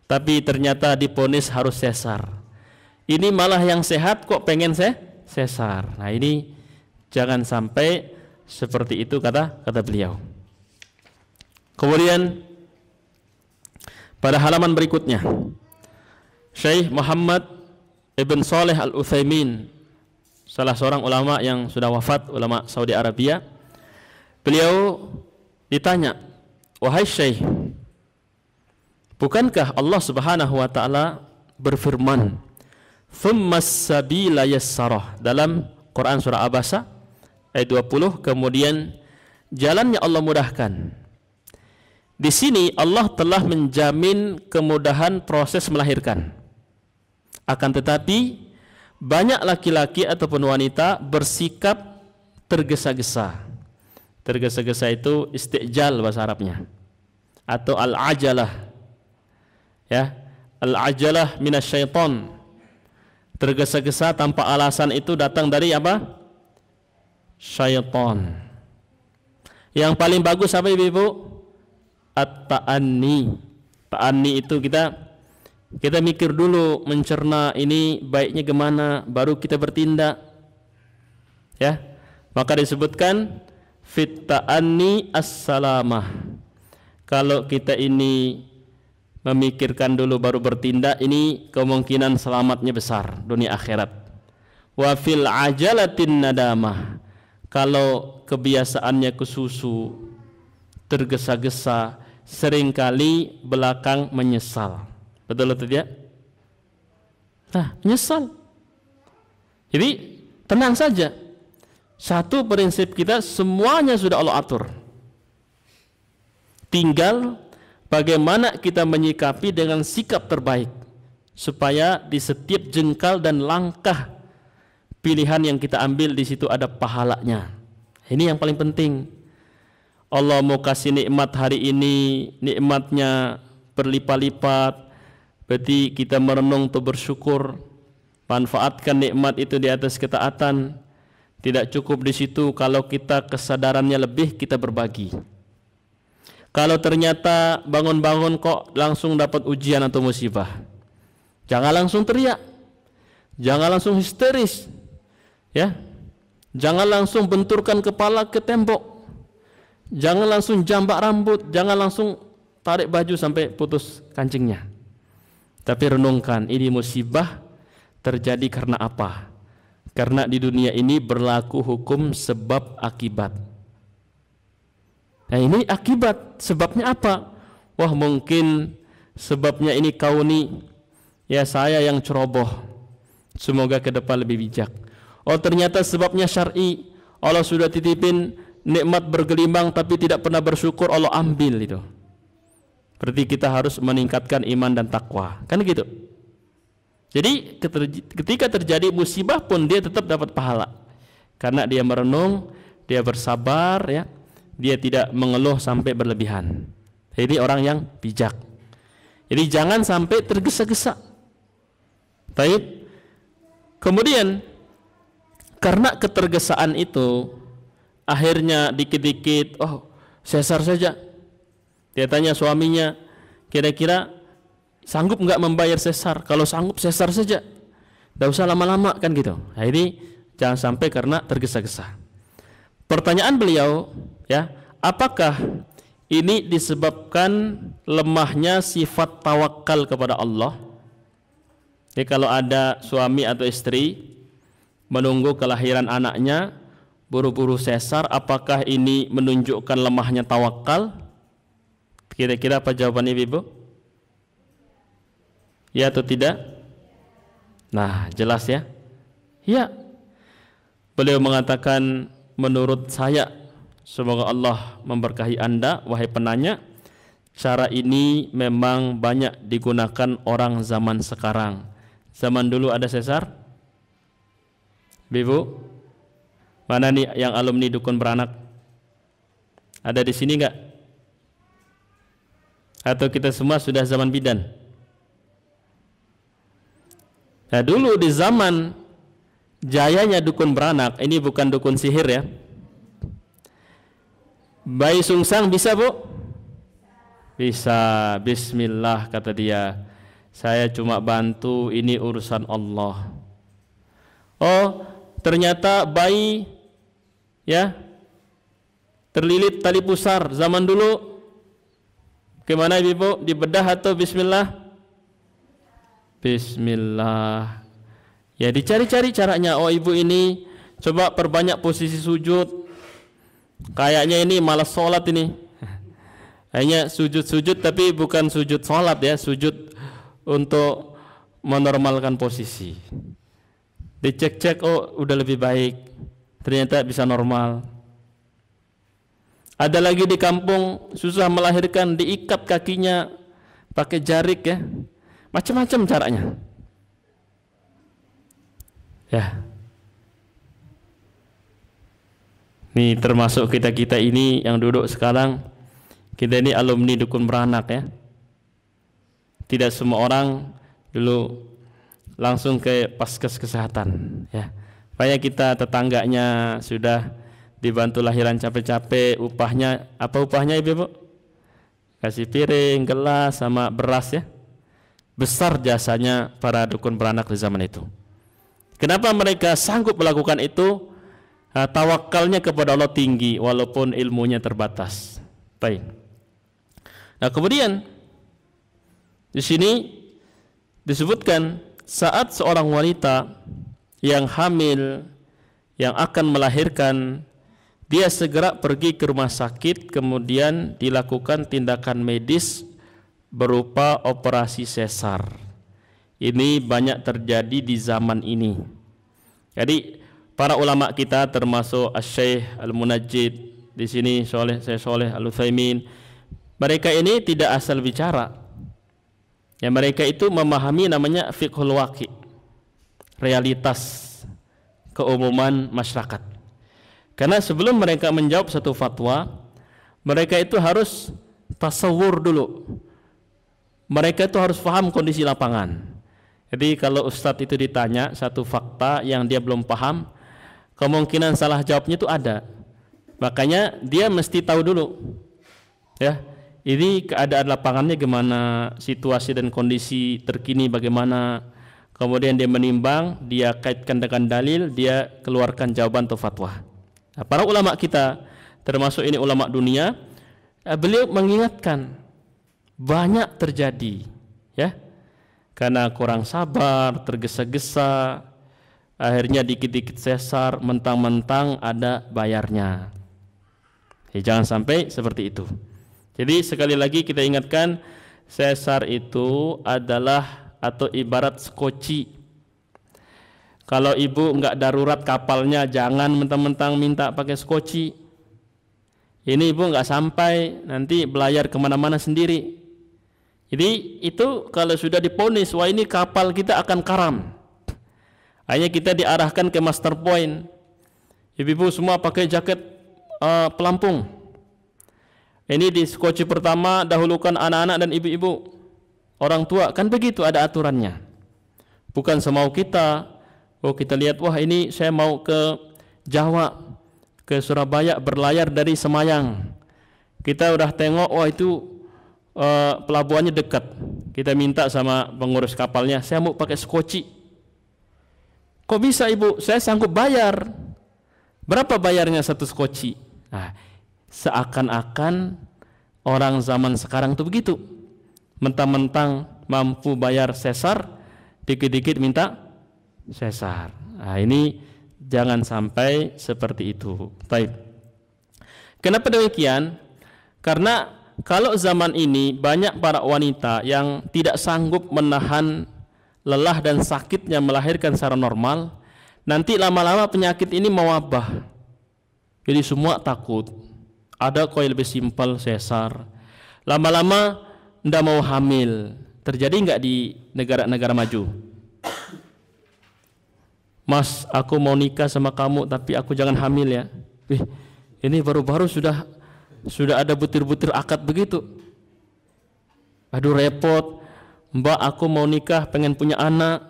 tapi ternyata diponis harus sesar. Ini malah yang sehat kok pengen sesar. Nah ini jangan sampai seperti itu kata beliau. Kemudian pada halaman berikutnya, Syekh Muhammad Ibn Saleh Al-Utsaimin, salah seorang ulama yang sudah wafat, ulama Saudi Arabia, beliau ditanya, wahai Syekh, bukankah Allah Subhanahu wa taala berfirman, "Tsummas sabila yassarah" dalam Quran surah Abasa ayat 20, kemudian jalannya Allah mudahkan. Di sini Allah telah menjamin kemudahan proses melahirkan. Akan tetapi banyak laki-laki ataupun wanita bersikap tergesa-gesa. Tergesa-gesa itu istijal bahasa Arabnya, atau al-ajalah, ya, al-ajalah minasyaiton. Tergesa-gesa tanpa alasan itu datang dari apa? Syaitan. Yang paling bagus apa ibu-ibu? At-ta'anni. Ta'anni itu kita mikir dulu, mencerna ini baiknya gimana, baru kita bertindak, ya. Maka disebutkan fit ta'anni as-salamah. Kalau kita ini memikirkan dulu baru bertindak, ini kemungkinan selamatnya besar dunia akhirat. Wa fil ajalatin nadamah. Kalau kebiasaannya kesusu, tergesa-gesa, seringkali belakang menyesal. Betul atau tidak? Nah, menyesal. Jadi tenang saja. Satu prinsip kita, semuanya sudah Allah atur. Tinggal bagaimana kita menyikapi dengan sikap terbaik, supaya di setiap jengkal dan langkah pilihan yang kita ambil di situ ada pahalanya. Ini yang paling penting. Allah mau kasih nikmat hari ini, nikmatnya berlipat-lipat, berarti kita merenung untuk bersyukur, manfaatkan nikmat itu di atas ketaatan. Tidak cukup di situ, kalau kita kesadarannya lebih, kita berbagi. Kalau ternyata bangun-bangun kok langsung dapat ujian atau musibah, jangan langsung teriak, jangan langsung histeris, ya, jangan langsung benturkan kepala ke tembok, jangan langsung jambak rambut, jangan langsung tarik baju sampai putus kancingnya. Tapi renungkan, ini musibah terjadi karena apa? Karena di dunia ini berlaku hukum sebab akibat. Nah ini akibat, sebabnya apa? Wah mungkin sebabnya ini kauni, ya saya yang ceroboh, semoga ke depan lebih bijak. Oh ternyata sebabnya syar'i, Allah sudah titipin nikmat bergelimang tapi tidak pernah bersyukur, Allah ambil itu. Berarti kita harus meningkatkan iman dan takwa, kan gitu. Jadi ketika terjadi musibah pun dia tetap dapat pahala, karena dia merenung, dia bersabar, ya, dia tidak mengeluh sampai berlebihan. Jadi orang yang bijak. Jadi jangan sampai tergesa-gesa. Baik. Kemudian karena ketergesaan itu, akhirnya dikit-dikit, oh sesar saja. Dia tanya suaminya, kira-kira sanggup nggak membayar sesar? Kalau sanggup sesar saja, nggak usah lama-lama, kan gitu. Nah ini jangan sampai karena tergesa-gesa. Pertanyaan beliau, ya, apakah ini disebabkan lemahnya sifat tawakal kepada Allah? Jadi kalau ada suami atau istri menunggu kelahiran anaknya, buru-buru sesar, apakah ini menunjukkan lemahnya tawakal? Kira-kira apa jawabannya ibu? Ya atau tidak? Nah jelas ya. Ya. Beliau mengatakan, menurut saya, semoga Allah memberkahi Anda wahai penanya, cara ini memang banyak digunakan orang zaman sekarang. Zaman dulu ada sesar? Ibu, mana nih yang alumni dukun beranak? Ada di sini enggak? Atau kita semua sudah zaman bidan? Nah dulu di zaman jayanya dukun beranak, ini bukan dukun sihir ya, Bayi sungsang bisa, Bu? Bisa. Bismillah kata dia. Saya cuma bantu, ini urusan Allah. Oh, ternyata bayi ya terlilit tali pusar zaman dulu. Gimana Ibu? Dibedah atau bismillah? Bismillah. Ya dicari-cari caranya. Oh, ibu ini coba perbanyak posisi sujud. Kayaknya ini malas sholat ini. Hanya sujud-sujud tapi bukan sujud sholat ya, sujud untuk menormalkan posisi. Dicek-cek, oh udah lebih baik, ternyata bisa normal. Ada lagi di kampung susah melahirkan, diikat kakinya pakai jarik ya, macam-macam caranya. Ya, ini termasuk kita ini yang duduk sekarang. Kita ini alumni dukun beranak ya. Tidak semua orang dulu langsung ke paskes kesehatan ya. Banyak kita tetangganya sudah dibantu lahiran capek-capek, upahnya apa upahnya Ibu? Kasih piring, gelas sama beras ya. Besar jasanya para dukun beranak di zaman itu. Kenapa mereka sanggup melakukan itu? Tawakalnya kepada Allah tinggi walaupun ilmunya terbatas. Baik. Nah, kemudian di sini disebutkan saat seorang wanita yang hamil yang akan melahirkan, dia segera pergi ke rumah sakit, kemudian dilakukan tindakan medis berupa operasi sesar. Ini banyak terjadi di zaman ini. Jadi para ulama kita termasuk Asy-Syaikh Al-Munajjid di sini Syekh Shalih Al-Utsaimin, mereka ini tidak asal bicara. Ya, mereka itu memahami namanya fiqhul waqi, realitas keumuman masyarakat. Karena sebelum mereka menjawab satu fatwa, mereka itu harus tasawur dulu. Mereka itu harus paham kondisi lapangan. Jadi kalau ustadz itu ditanya satu fakta yang dia belum paham, kemungkinan salah jawabnya itu ada. Makanya dia mesti tahu dulu. Ya, ini keadaan lapangannya gimana, situasi dan kondisi terkini bagaimana. Kemudian dia menimbang, dia kaitkan dengan dalil, dia keluarkan jawaban atau fatwa. Nah, para ulama kita, termasuk ini ulama dunia, beliau mengingatkan banyak terjadi, ya, karena kurang sabar, tergesa-gesa, akhirnya dikit-dikit sesar, mentang-mentang ada bayarnya. Ya, jangan sampai seperti itu. Jadi sekali lagi kita ingatkan, sesar itu adalah atau ibarat skoci. Kalau ibu enggak darurat kapalnya, jangan mentang-mentang minta pakai skoci. Ini ibu enggak sampai, nanti belayar kemana-mana sendiri. Jadi itu kalau sudah diponis, wah ini kapal kita akan karam, hanya kita diarahkan ke master point. Ibu-ibu semua pakai jaket pelampung. Ini di skoci pertama dahulukan anak-anak dan ibu-ibu, orang tua, kan begitu ada aturannya. Bukan semau kita. Oh kita lihat, wah ini saya mau ke Jawa, ke Surabaya, berlayar dari Semayang. Kita udah tengok, wah itu pelabuhannya dekat. Kita minta sama pengurus kapalnya, saya mau pakai skoci. Kok bisa ibu? Saya sanggup bayar. Berapa bayarnya satu skoci? Nah, seakan-akan orang zaman sekarang itu begitu, mentang-mentang mampu bayar sesar, dikit-dikit minta sesar. Nah, ini jangan sampai seperti itu. Baik. Kenapa demikian? Karena kalau zaman ini banyak para wanita yang tidak sanggup menahan lelah dan sakitnya melahirkan secara normal, nanti lama-lama penyakit ini mewabah. Jadi semua takut. Ada kok yang lebih simpel sesar, lama-lama ndak mau hamil. Terjadi nggak di negara-negara maju? Mas, aku mau nikah sama kamu tapi aku jangan hamil ya. Ini baru-baru sudah ada butir-butir akad begitu. Aduh repot, Mbak, aku mau nikah pengen punya anak.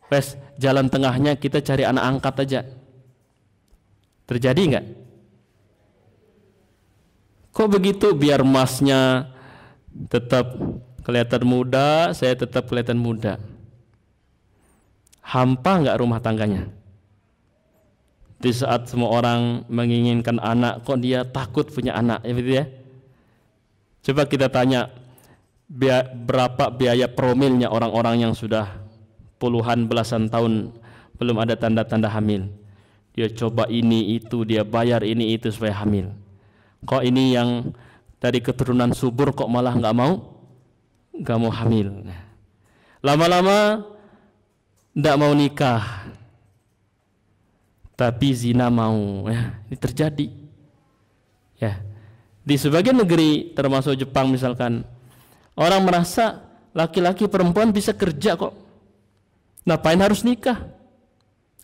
Wes, jalan tengahnya kita cari anak angkat aja. Terjadi nggak? Kok begitu? Biar masnya tetap kelihatan muda, saya tetap kelihatan muda. Hampa nggak rumah tangganya? Di saat semua orang menginginkan anak, kok dia takut punya anak, ya begitu ya? Coba kita tanya, berapa biaya promilnya orang-orang yang sudah puluhan belasan tahun belum ada tanda-tanda hamil. Dia coba ini itu, dia bayar ini itu supaya hamil. Kok ini yang dari keturunan subur kok malah nggak mau hamil. Lama-lama nggak mau nikah, tapi zina mau. Ya, ini terjadi. Ya, di sebagian negeri termasuk Jepang misalkan, orang merasa laki-laki perempuan bisa kerja kok. Ngapain harus nikah?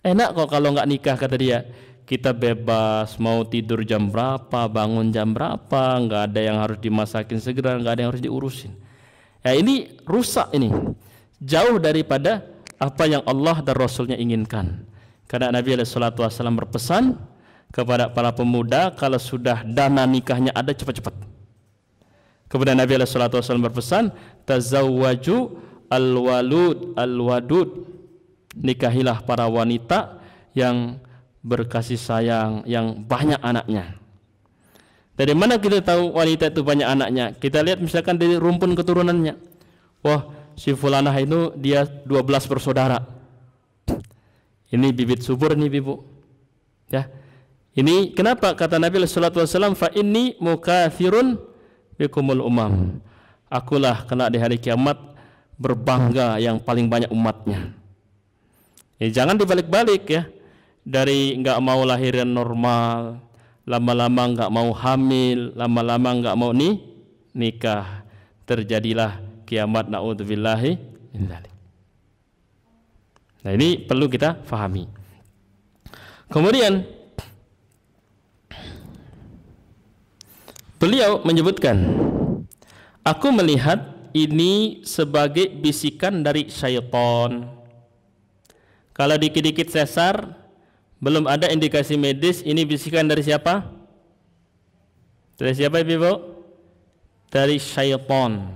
Enak kok kalau nggak nikah, kata dia. Kita bebas mau tidur jam berapa, bangun jam berapa, nggak ada yang harus dimasakin segera, nggak ada yang harus diurusin. Ya, ini rusak ini, jauh daripada apa yang Allah dan Rasulnya inginkan. Karena Nabi SAW berpesan kepada para pemuda, kalau sudah dana nikahnya ada, cepat-cepat. Kemudian Nabi SAW berpesan, tazawwaju al-walud al-wadud, nikahilah para wanita yang berkasih sayang, yang banyak anaknya. Dari mana kita tahu wanita itu banyak anaknya? Kita lihat misalkan dari rumpun keturunannya. Wah, si fulanah itu dia 12 bersaudara. Ini bibit subur nih, Ibu. Ya. Ini kenapa kata Nabi sallallahu alaihi wasallam, fa inni mukatsirun bikumul umam. Akulah kena di hari kiamat berbangga yang paling banyak umatnya. Ya, jangan dibalik-balik ya. Dari nggak mau lahiran normal, lama-lama nggak mau hamil, lama-lama nggak mau nikah, terjadilah kiamat, naudzubillahi min dzalik. Nah, ini perlu kita fahami. Kemudian beliau menyebutkan, aku melihat ini sebagai bisikan dari syaitan. Kalau dikit-dikit sesar, belum ada indikasi medis, ini bisikan dari siapa? Dari siapa, Ibu? Dari syaitan.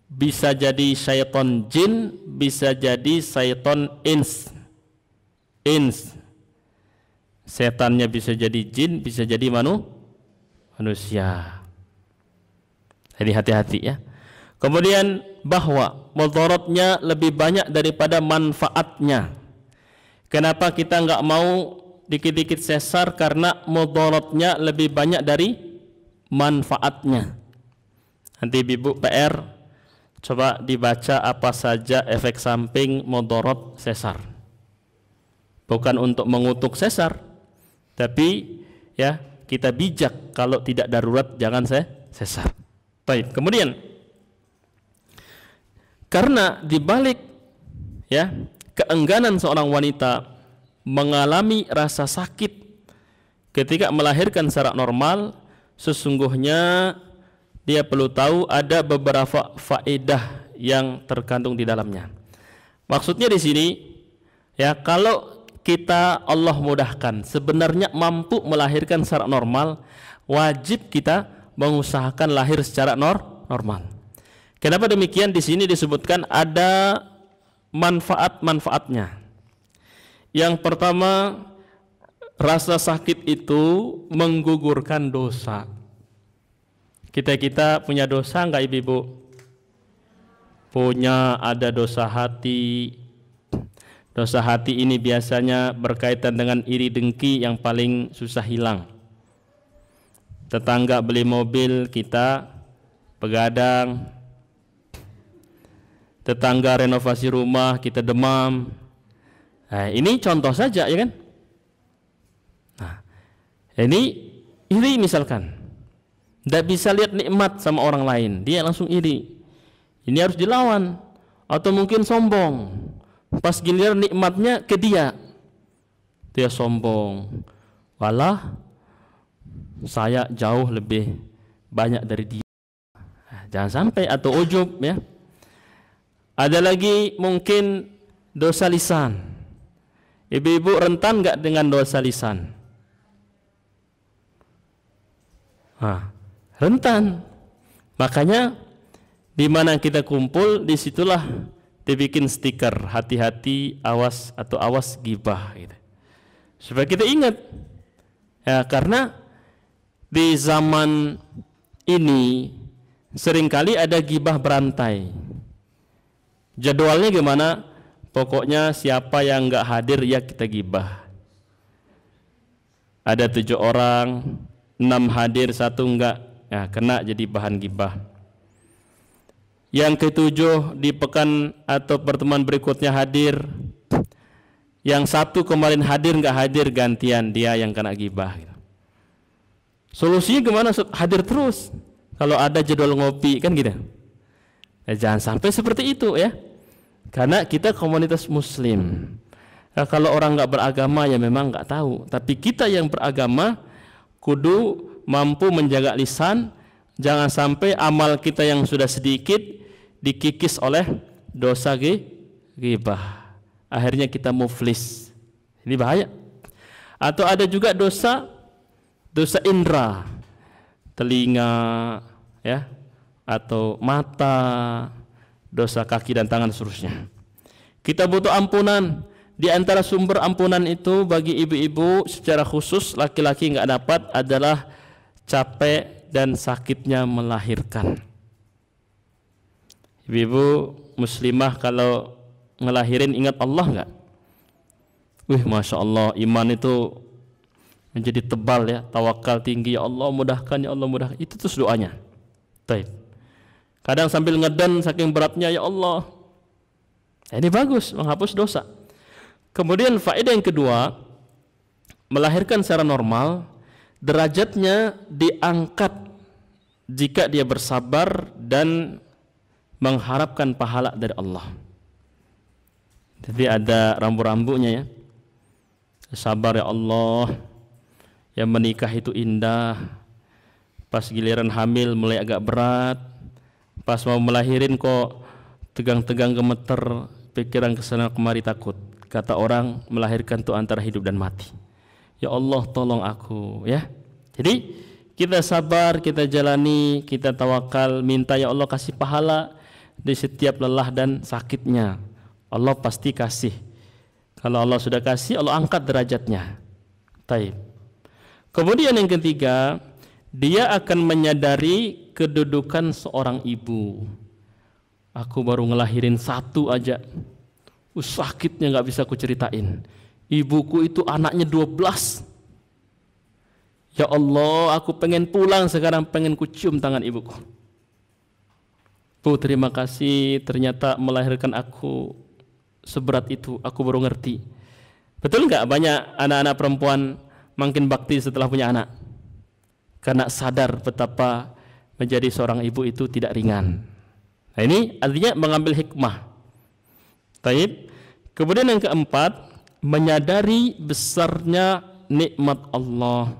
Bisa jadi syaitan jin, bisa jadi syaitan ins. Setannya bisa jadi jin, bisa jadi manusia. Jadi hati-hati ya. Kemudian bahwa mudaratnya lebih banyak daripada manfaatnya. Kenapa kita nggak mau dikit-dikit sesar? Karena mudaratnya lebih banyak dari manfaatnya. Nanti Ibu PR, coba dibaca apa saja efek samping mudarat sesar. Bukan untuk mengutuk sesar, tapi ya kita bijak, kalau tidak darurat jangan sesar. Baik, kemudian karena dibalik ya keengganan seorang wanita mengalami rasa sakit ketika melahirkan secara normal, sesungguhnya dia perlu tahu ada beberapa faedah yang terkandung di dalamnya. Maksudnya di sini ya, kalau kita Allah mudahkan, sebenarnya mampu melahirkan secara normal, wajib kita mengusahakan lahir secara normal. Kenapa demikian? Di sini disebutkan ada manfaat-manfaatnya. Yang pertama, rasa sakit itu menggugurkan dosa. Kita punya dosa enggak, Ibu? Punya, ada dosa hati. Dosa hati ini biasanya berkaitan dengan iri dengki yang paling susah hilang. Tetangga beli mobil, kita begadang. Tetangga renovasi rumah, kita demam. Nah, ini contoh saja ya kan. Nah, ini iri misalkan, tidak bisa lihat nikmat sama orang lain, dia langsung iri. Ini harus dilawan. Atau mungkin sombong, pas giliran nikmatnya ke dia sombong. Walah, saya jauh lebih banyak dari dia. Nah, jangan sampai, atau ujub ya. Ada lagi mungkin dosa lisan. Ibu-ibu rentan nggak dengan dosa lisan? rentan. Makanya di mana kita kumpul, disitulah dibikin stiker hati-hati, awas atau awas gibah gitu. Supaya kita ingat ya, karena di zaman ini seringkali ada gibah berantai. Jadwalnya gimana? Pokoknya siapa yang nggak hadir ya kita gibah. Ada 7 orang, 6 hadir, 1 enggak, ya kena jadi bahan gibah. Yang ke-7 di pekan atau pertemuan berikutnya hadir, yang 1 kemarin hadir enggak hadir, gantian dia yang kena gibah. Solusinya gimana? Hadir terus. Kalau ada jadwal ngopi kan gitu. Ya, jangan sampai seperti itu ya. Karena kita komunitas muslim. Nah, kalau orang nggak beragama ya memang nggak tahu. Tapi kita yang beragama kudu mampu menjaga lisan. Jangan sampai amal kita yang sudah sedikit dikikis oleh dosa ghibah. Akhirnya kita muflis. Ini bahaya. Atau ada juga dosa indera, telinga ya, atau mata, dosa kaki dan tangan seterusnya. Kita butuh ampunan. Di antara sumber ampunan itu bagi ibu-ibu secara khusus, laki-laki nggak dapat, adalah capek dan sakitnya melahirkan. Ibu-ibu muslimah kalau ngelahirin ingat Allah nggak? Masya Allah, iman itu menjadi tebal ya, tawakal tinggi, ya Allah mudahkan, ya Allah mudahkan. Itu terus doanya. Baik. Kadang sambil ngeden saking beratnya, ya Allah. Ini bagus, menghapus dosa. Kemudian faedah yang kedua, melahirkan secara normal, derajatnya diangkat jika dia bersabar dan mengharapkan pahala dari Allah. Jadi ada rambu-rambunya ya. Sabar ya Allah, yang menikah itu indah. Pas giliran hamil mulai agak berat, pas mau melahirin kok tegang-tegang, gemeter, pikiran kesana kemari, takut. Kata orang, melahirkan itu antara hidup dan mati. Ya Allah tolong aku ya. Jadi kita sabar, kita jalani, kita tawakal, minta ya Allah kasih pahala di setiap lelah dan sakitnya. Allah pasti kasih. Kalau Allah sudah kasih, Allah angkat derajatnya. Taib. Kemudian yang ketiga, dia akan menyadari kedudukan seorang ibu. Aku baru ngelahirin 1 aja, sakitnya nggak bisa aku ceritain. Ibuku itu anaknya 12. Ya Allah, aku pengen pulang sekarang, pengen kucium tangan ibuku. Bu, terima kasih, ternyata melahirkan aku seberat itu, aku baru ngerti. Betul nggak banyak anak-anak perempuan makin bakti setelah punya anak? Karena sadar betapa menjadi seorang ibu itu tidak ringan. Nah, ini artinya mengambil hikmah. Taib. Kemudian yang keempat, menyadari besarnya nikmat Allah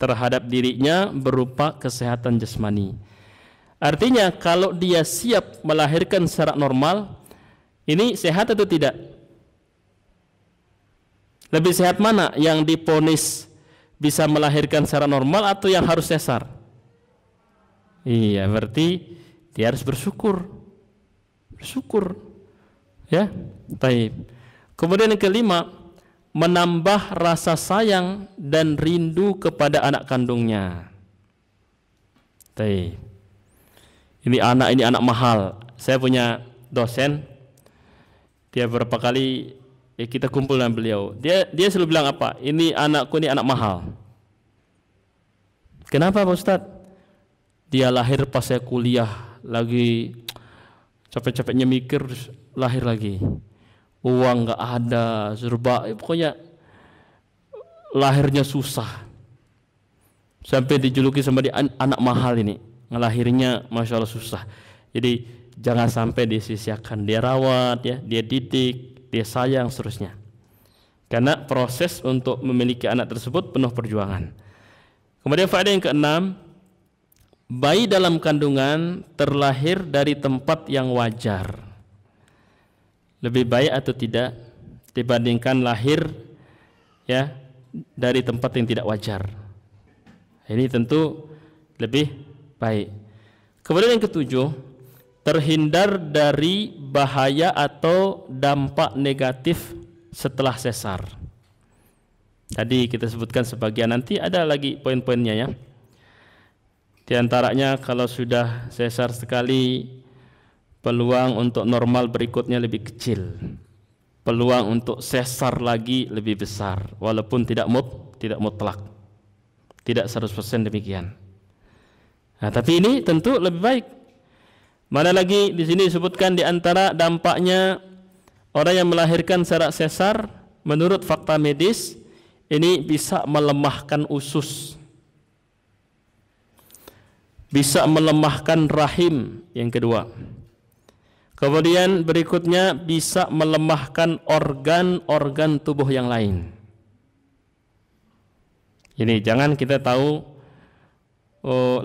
terhadap dirinya berupa kesehatan jasmani. Artinya kalau dia siap melahirkan secara normal, ini sehat atau tidak? Lebih sehat mana? Yang diponis bisa melahirkan secara normal atau yang harus sesar? Iya, berarti dia harus bersyukur. Bersyukur. Ya, baik. Kemudian yang kelima, menambah rasa sayang dan rindu kepada anak kandungnya. Baik. Ini anak mahal. Saya punya dosen, dia beberapa kali kita kumpul dengan beliau. Dia selalu bilang apa? Ini anakku, ini anak mahal. Kenapa Pak Ustadz? Dia lahir pas saya kuliah, lagi capek-capeknya mikir, lahir lagi. Uang nggak ada, serba, pokoknya lahirnya susah. Sampai dijuluki sama dia anak mahal ini. Ngelahirnya Masya Allah susah. Jadi jangan sampai disia-siakan. Dia rawat ya, dia didik, dia sayang seterusnya. Karena proses untuk memiliki anak tersebut penuh perjuangan. Kemudian faedah yang keenam, bayi dalam kandungan terlahir dari tempat yang wajar. Lebih baik atau tidak dibandingkan lahir ya dari tempat yang tidak wajar. Ini tentu lebih baik. Kemudian yang ketujuh, terhindar dari bahaya atau dampak negatif setelah sesar. Tadi kita sebutkan sebagian, nanti ada lagi poin-poinnya ya. Di antaranya kalau sudah sesar sekali, peluang untuk normal berikutnya lebih kecil. Peluang untuk sesar lagi lebih besar, walaupun tidak mutlak. Tidak 100% demikian. Nah, tapi ini tentu lebih baik. Mana lagi di sini disebutkan di antara dampaknya orang yang melahirkan secara sesar, menurut fakta medis ini bisa melemahkan usus, bisa melemahkan rahim yang kedua. Kemudian berikutnya bisa melemahkan organ-organ tubuh yang lain. Ini jangan kita tahu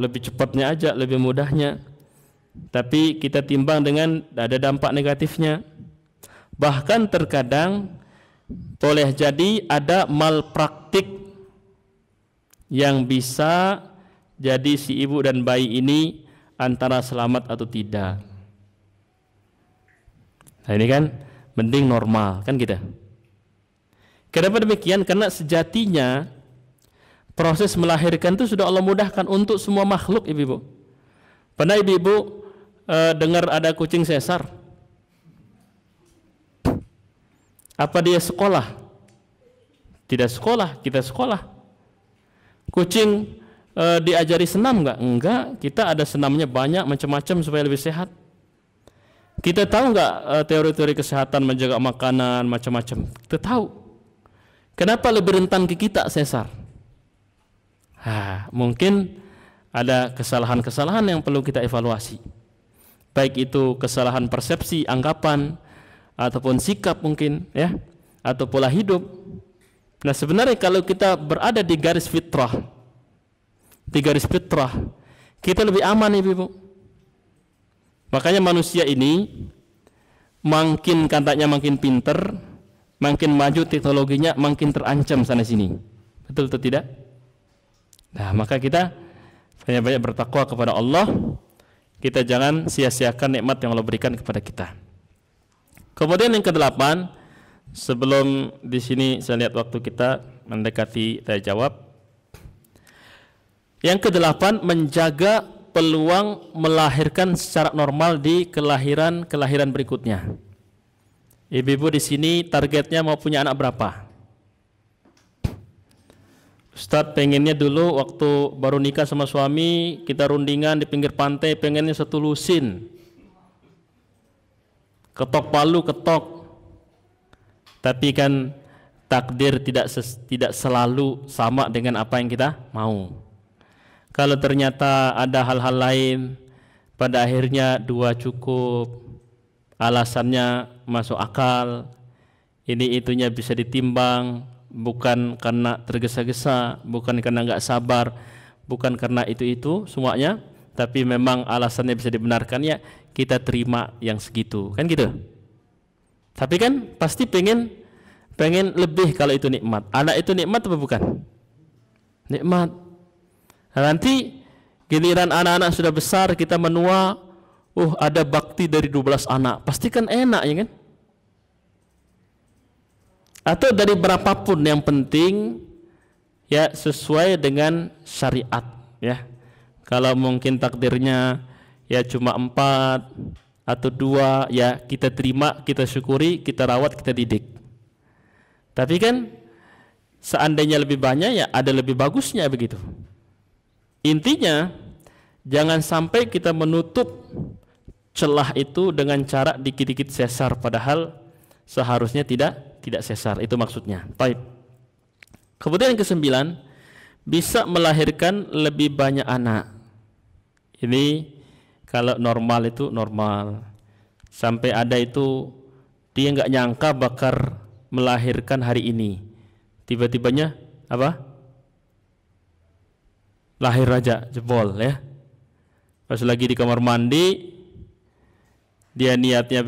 lebih cepatnya aja, lebih mudahnya, tapi kita timbang dengan ada dampak negatifnya. Bahkan terkadang boleh jadi ada malpraktik yang bisa jadi si ibu dan bayi ini antara selamat atau tidak. Nah ini kan mending normal kan kita. Kenapa demikian? Karena sejatinya proses melahirkan itu sudah Allah mudahkan untuk semua makhluk, ibu-ibu. Pernah ibu-ibu dengar ada kucing sesar? Apa dia sekolah? Tidak sekolah, kita sekolah. Kucing diajari senam enggak? Enggak, kita ada senamnya banyak macam-macam supaya lebih sehat. Kita tahu enggak teori-teori kesehatan menjaga makanan macam-macam? Kita tahu. Kenapa lebih rentan ke kita sesar? Mungkin ada kesalahan-kesalahan yang perlu kita evaluasi. Baik itu kesalahan persepsi, anggapan, ataupun sikap mungkin ya, atau pola hidup. Nah sebenarnya kalau kita berada di garis fitrah, kita lebih aman ibu-ibu. Makanya manusia ini makin katanya makin pinter, makin maju teknologinya, makin terancam sana sini. Betul atau tidak? Nah maka kita banyak-banyak bertakwa kepada Allah. Kita jangan sia-siakan nikmat yang Allah berikan kepada kita. Kemudian yang ke-8, sebelum di sini saya lihat waktu kita mendekati tanya jawab. Yang ke-8, menjaga peluang melahirkan secara normal di kelahiran berikutnya. Ibu-ibu di sini targetnya mau punya anak berapa? Ustadz pengennya dulu waktu baru nikah sama suami, kita rundingan di pinggir pantai, pengennya 1 lusin. Ketok palu, ketok. Tapi kan takdir tidak selalu sama dengan apa yang kita mau. Kalau ternyata ada hal-hal lain, pada akhirnya 2 cukup, alasannya masuk akal, ini itunya bisa ditimbang, bukan karena tergesa-gesa, bukan karena nggak sabar, bukan karena itu semuanya, tapi memang alasannya bisa dibenarkan, ya kita terima yang segitu, kan gitu. Tapi kan pasti pengen lebih kalau itu nikmat. Anak itu nikmat apa bukan? Nikmat. Nah, nanti giliran anak-anak sudah besar, kita menua, ada bakti dari 12 anak, pasti kan enak ya kan? Atau dari berapapun, yang penting ya sesuai dengan syariat ya. Kalau mungkin takdirnya ya cuma 4 atau 2, ya kita terima, kita syukuri, kita rawat, kita didik. Tapi kan seandainya lebih banyak, ya ada lebih bagusnya begitu. Intinya jangan sampai kita menutup celah itu dengan cara dikit-dikit sesar, padahal seharusnya tidak sesar, itu maksudnya. Baik. Kemudian yang ke-9, bisa melahirkan lebih banyak anak. Ini kalau normal itu normal. Sampai ada itu dia nggak nyangka bakal melahirkan hari ini. Tiba-tibanya apa? Lahir aja, jebol ya. Pas lagi di kamar mandi, dia niatnya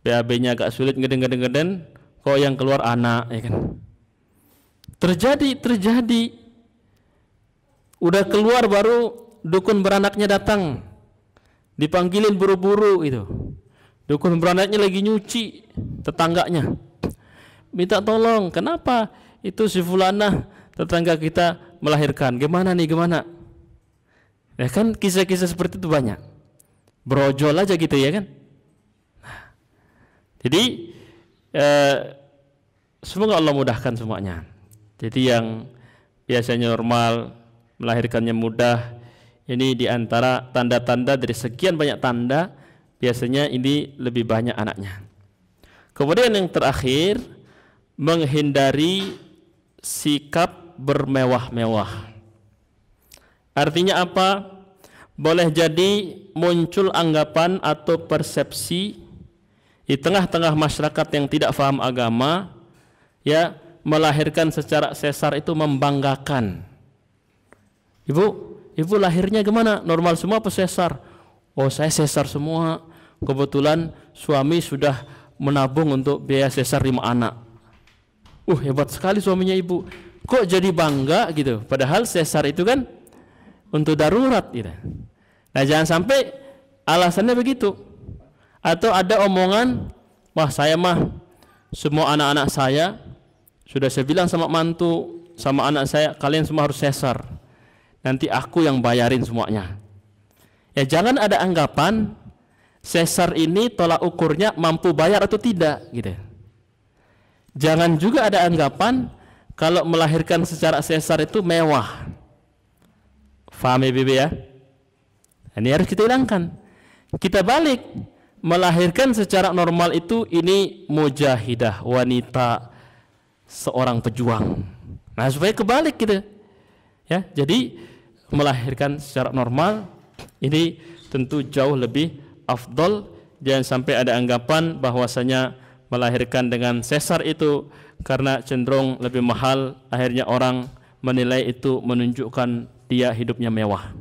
BAB-nya agak sulit, ngeden, kok yang keluar anak ya kan. Terjadi. Udah keluar baru dukun beranaknya datang, dipanggilin buru-buru itu. Dukun beranaknya lagi nyuci, tetangganya minta tolong, kenapa itu si fulanah tetangga kita melahirkan, gimana nih, gimana? Ya kan kisah-kisah seperti itu banyak, brojol aja gitu ya kan. Jadi semoga Allah mudahkan semuanya. Jadi yang biasanya normal melahirkannya mudah, ini diantara tanda-tanda dari sekian banyak tanda, biasanya ini lebih banyak anaknya. Kemudian yang terakhir, menghindari sikap bermewah-mewah. Artinya apa? Boleh jadi muncul anggapan atau persepsi di tengah-tengah masyarakat yang tidak paham agama, ya, melahirkan secara sesar itu membanggakan. Ibu lahirnya gimana? Normal semua apa sesar? Oh, saya sesar semua. Kebetulan suami sudah menabung untuk biaya sesar 5 anak. Hebat sekali suaminya ibu. Kok jadi bangga gitu? Padahal sesar itu kan untuk darurat gitu. Nah, jangan sampai alasannya begitu. Atau ada omongan, wah saya mah semua anak-anak saya sudah saya bilang sama mantu, sama anak saya, kalian semua harus sesar. Nanti aku yang bayarin semuanya. Ya jangan ada anggapan sesar ini tolak ukurnya mampu bayar atau tidak gitu. Jangan juga ada anggapan kalau melahirkan secara sesar itu mewah. Faham ya Bibi ya? Ini harus kita hilangkan. Kita balik, melahirkan secara normal itu ini mujahidah, wanita, seorang pejuang. Nah supaya kebalik gitu ya. Jadi melahirkan secara normal ini tentu jauh lebih afdol. Jangan sampai ada anggapan bahwasanya melahirkan dengan sesar itu karena cenderung lebih mahal, akhirnya orang menilai itu menunjukkan dia hidupnya mewah.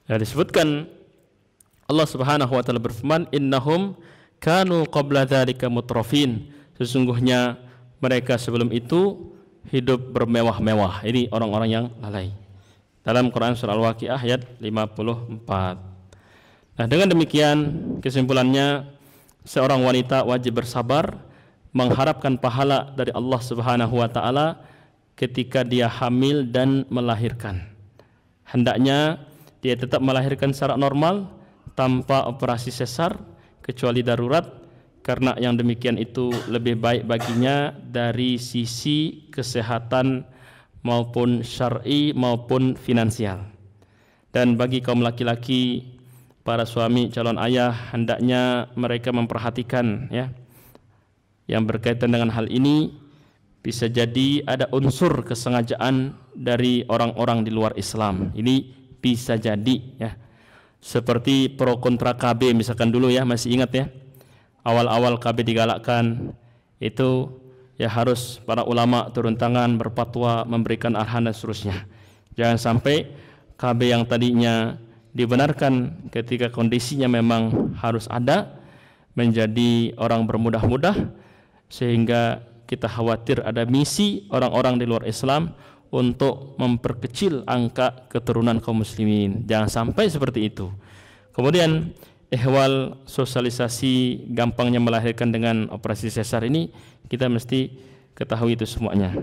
Ya, disebutkan Allah Subhanahu wa taala berfirman, innahum kanu qabla dzalika mutrafin, sesungguhnya mereka sebelum itu hidup bermewah-mewah. Ini orang-orang yang lalai. Dalam Quran surah Al-Waqiah ayat 54. Nah, dengan demikian kesimpulannya, seorang wanita wajib bersabar mengharapkan pahala dari Allah Subhanahu wa taala ketika dia hamil dan melahirkan. Hendaknya dia tetap melahirkan secara normal tanpa operasi sesar kecuali darurat, karena yang demikian itu lebih baik baginya dari sisi kesehatan maupun syar'i maupun finansial. Dan bagi kaum laki-laki, para suami calon ayah, hendaknya mereka memperhatikan ya yang berkaitan dengan hal ini. Bisa jadi ada unsur kesengajaan dari orang-orang di luar Islam. Ini bisa jadi ya. Seperti pro kontra KB misalkan dulu ya, masih ingat ya. Awal-awal KB digalakkan itu ya harus para ulama turun tangan, berfatwa, memberikan arahan dan seterusnya. Jangan sampai KB yang tadinya dibenarkan ketika kondisinya memang harus ada menjadi orang bermudah-mudah, sehingga kita khawatir ada misi orang-orang di luar Islam untuk memperkecil angka keturunan kaum muslimin. Jangan sampai seperti itu. Kemudian ihwal sosialisasi gampangnya melahirkan dengan operasi sesar ini kita mesti ketahui itu semuanya.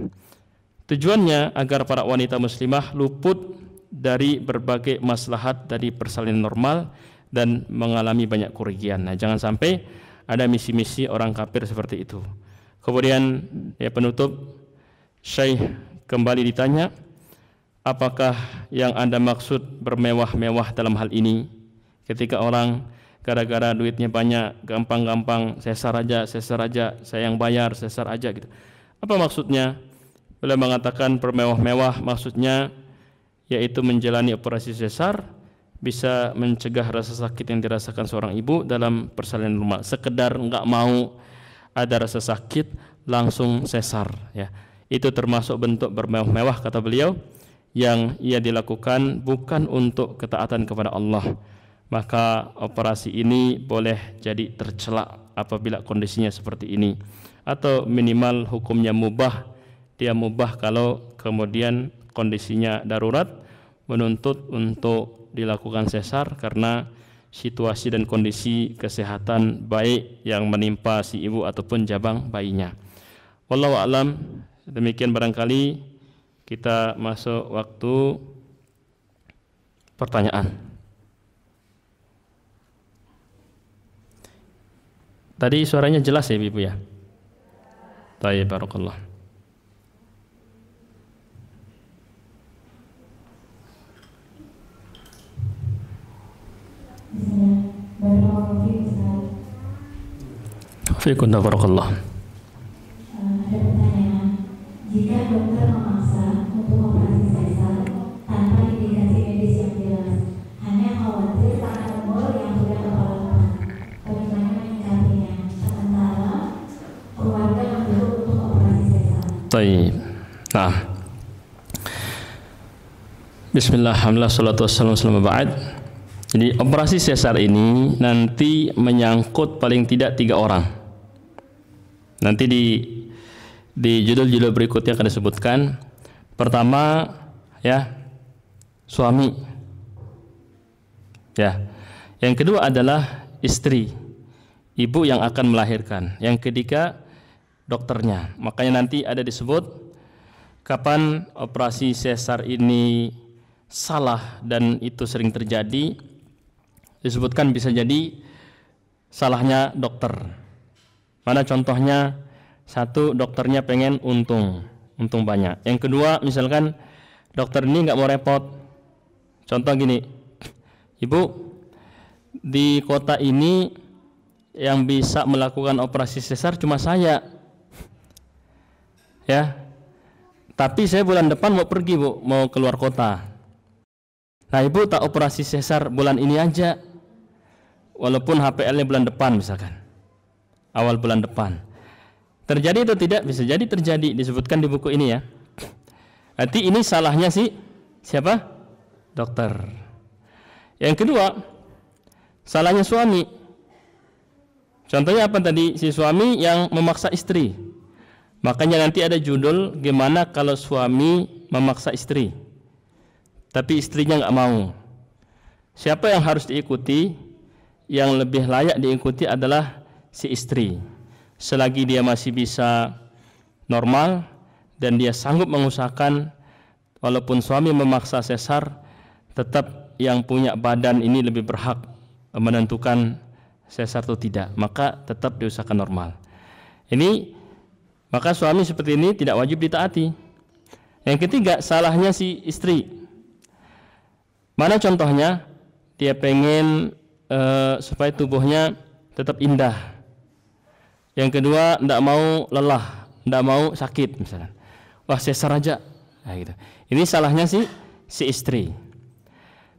Tujuannya agar para wanita muslimah luput dari berbagai maslahat dari persalinan normal dan mengalami banyak kerugian. Nah, jangan sampai ada misi-misi orang kafir seperti itu. Kemudian ya penutup, Syekh kembali ditanya, apakah yang Anda maksud bermewah-mewah dalam hal ini? Ketika orang gara-gara duitnya banyak, gampang-gampang sesar aja, saya yang bayar, sesar aja gitu. Apa maksudnya? Beliau mengatakan bermewah-mewah maksudnya yaitu menjalani operasi sesar bisa mencegah rasa sakit yang dirasakan seorang ibu dalam persalinan normal. Sekedar enggak mau ada rasa sakit langsung sesar ya. Itu termasuk bentuk bermewah-mewah kata beliau yang ia dilakukan bukan untuk ketaatan kepada Allah. Maka operasi ini boleh jadi tercela apabila kondisinya seperti ini, atau minimal hukumnya mubah. Dia mubah kalau kemudian kondisinya darurat, menuntut untuk dilakukan sesar karena situasi dan kondisi kesehatan baik yang menimpa si ibu ataupun jabang bayinya. Wallahu a'lam. Demikian barangkali kita masuk waktu pertanyaan. Tadi suaranya jelas ya Ibu ya? Baik, barakallah. Fiikum barakallah. Ada pertanyaan, jika dokter memaksa untuk operasi sesar tanpa indikasi medis yang jelas, hanya khawatir karena umur yang sudah kepala, bagaimana menyikapinya? Sementara keluarga mendukung untuk operasi sesar. Baik. Nah. Bismillah, alhamdulillah, salatu wassalamu ala ba'd. Jadi operasi sesar ini nanti menyangkut paling tidak 3 orang. Nanti di judul-judul berikutnya akan disebutkan. Pertama ya, suami. Ya. Yang kedua adalah istri, ibu yang akan melahirkan. Yang ketiga dokternya. Makanya nanti ada disebut kapan operasi sesar ini salah dan itu sering terjadi. Disebutkan bisa jadi salahnya dokter. Mana contohnya? Satu, dokternya pengen untung banyak. Yang kedua, misalkan dokter ini nggak mau repot. Contoh gini, Ibu, di kota ini yang bisa melakukan operasi sesar cuma saya. Ya, tapi saya bulan depan mau pergi Bu, mau keluar kota. Nah Ibu tak operasi sesar bulan ini aja, walaupun HPL-nya bulan depan misalkan, awal bulan depan. Terjadi atau tidak? Bisa jadi terjadi, disebutkan di buku ini ya. Berarti ini salahnya siapa? Dokter. Yang kedua, salahnya suami. Contohnya apa tadi? Si suami yang memaksa istri. Makanya nanti ada judul gimana kalau suami memaksa istri, tapi istrinya nggak mau. Siapa yang harus diikuti? Yang lebih layak diikuti adalah si istri. Selagi dia masih bisa normal dan dia sanggup mengusahakan, walaupun suami memaksa sesar, tetap yang punya badan ini lebih berhak menentukan sesar atau tidak, maka tetap diusahakan normal. Ini maka suami seperti ini tidak wajib ditaati. Yang ketiga, salahnya si istri. Mana contohnya? Dia pengen supaya tubuhnya tetap indah. Yang kedua, tidak mau lelah, tidak mau sakit misalnya. Wah, sesar aja. Nah, gitu. Ini salahnya si istri.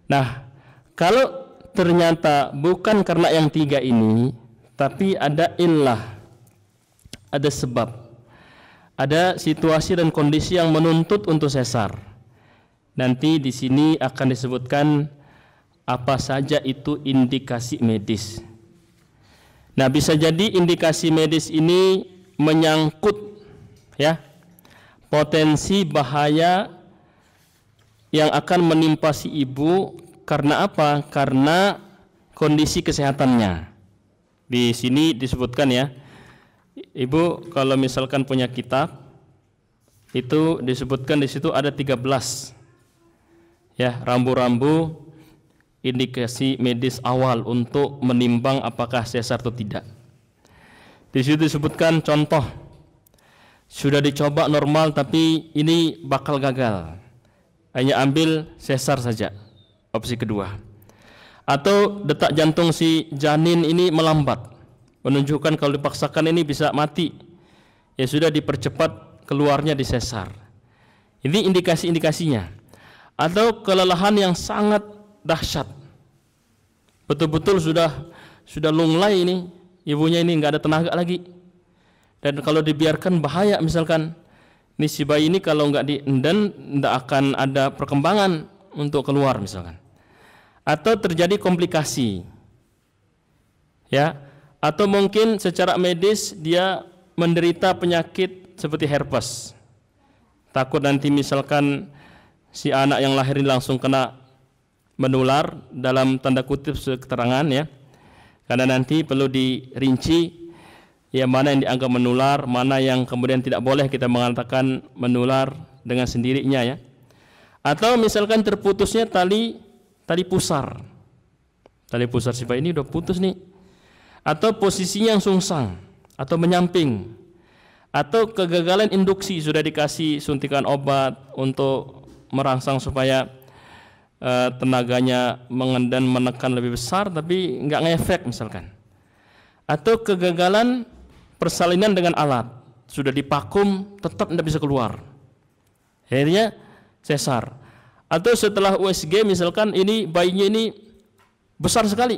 Nah, kalau ternyata bukan karena yang 3 ini, tapi ada illah, ada sebab, ada situasi dan kondisi yang menuntut untuk sesar. Nanti di sini akan disebutkan apa saja itu indikasi medis. Nah, bisa jadi indikasi medis ini menyangkut ya potensi bahaya yang akan menimpa si ibu karena apa? Karena kondisi kesehatannya. Di sini disebutkan ya. Ibu kalau misalkan punya kitab itu disebutkan di situ ada 13 ya rambu-rambu indikasi medis awal untuk menimbang apakah sesar atau tidak. Di situ disebutkan contoh sudah dicoba normal tapi ini bakal gagal, hanya ambil sesar saja, opsi kedua. Atau detak jantung si janin ini melambat, menunjukkan kalau dipaksakan ini bisa mati, ya sudah dipercepat keluarnya di sesar. Ini indikasi-indikasinya. Atau kelelahan yang sangat dahsyat, betul-betul sudah lunglai ini, ibunya ini nggak ada tenaga lagi, dan kalau dibiarkan bahaya, misalkan ini si bayi ini kalau nggak dienden nggak akan ada perkembangan untuk keluar misalkan. Atau terjadi komplikasi ya, atau mungkin secara medis dia menderita penyakit seperti herpes, takut nanti misalkan si anak yang lahir ini langsung kena menular dalam tanda kutip keterangan ya, karena nanti perlu dirinci ya mana yang dianggap menular, mana yang kemudian tidak boleh kita mengatakan menular dengan sendirinya ya. Atau misalkan terputusnya tali pusar si bayi ini udah putus nih, atau posisinya yang sungsang atau menyamping, atau kegagalan induksi, sudah dikasih suntikan obat untuk merangsang supaya tenaganya dan menekan lebih besar tapi nggak ngefek misalkan, atau kegagalan persalinan dengan alat, sudah dipakum tetap tidak bisa keluar, akhirnya sesar. Atau setelah USG misalkan ini bayinya ini besar sekali,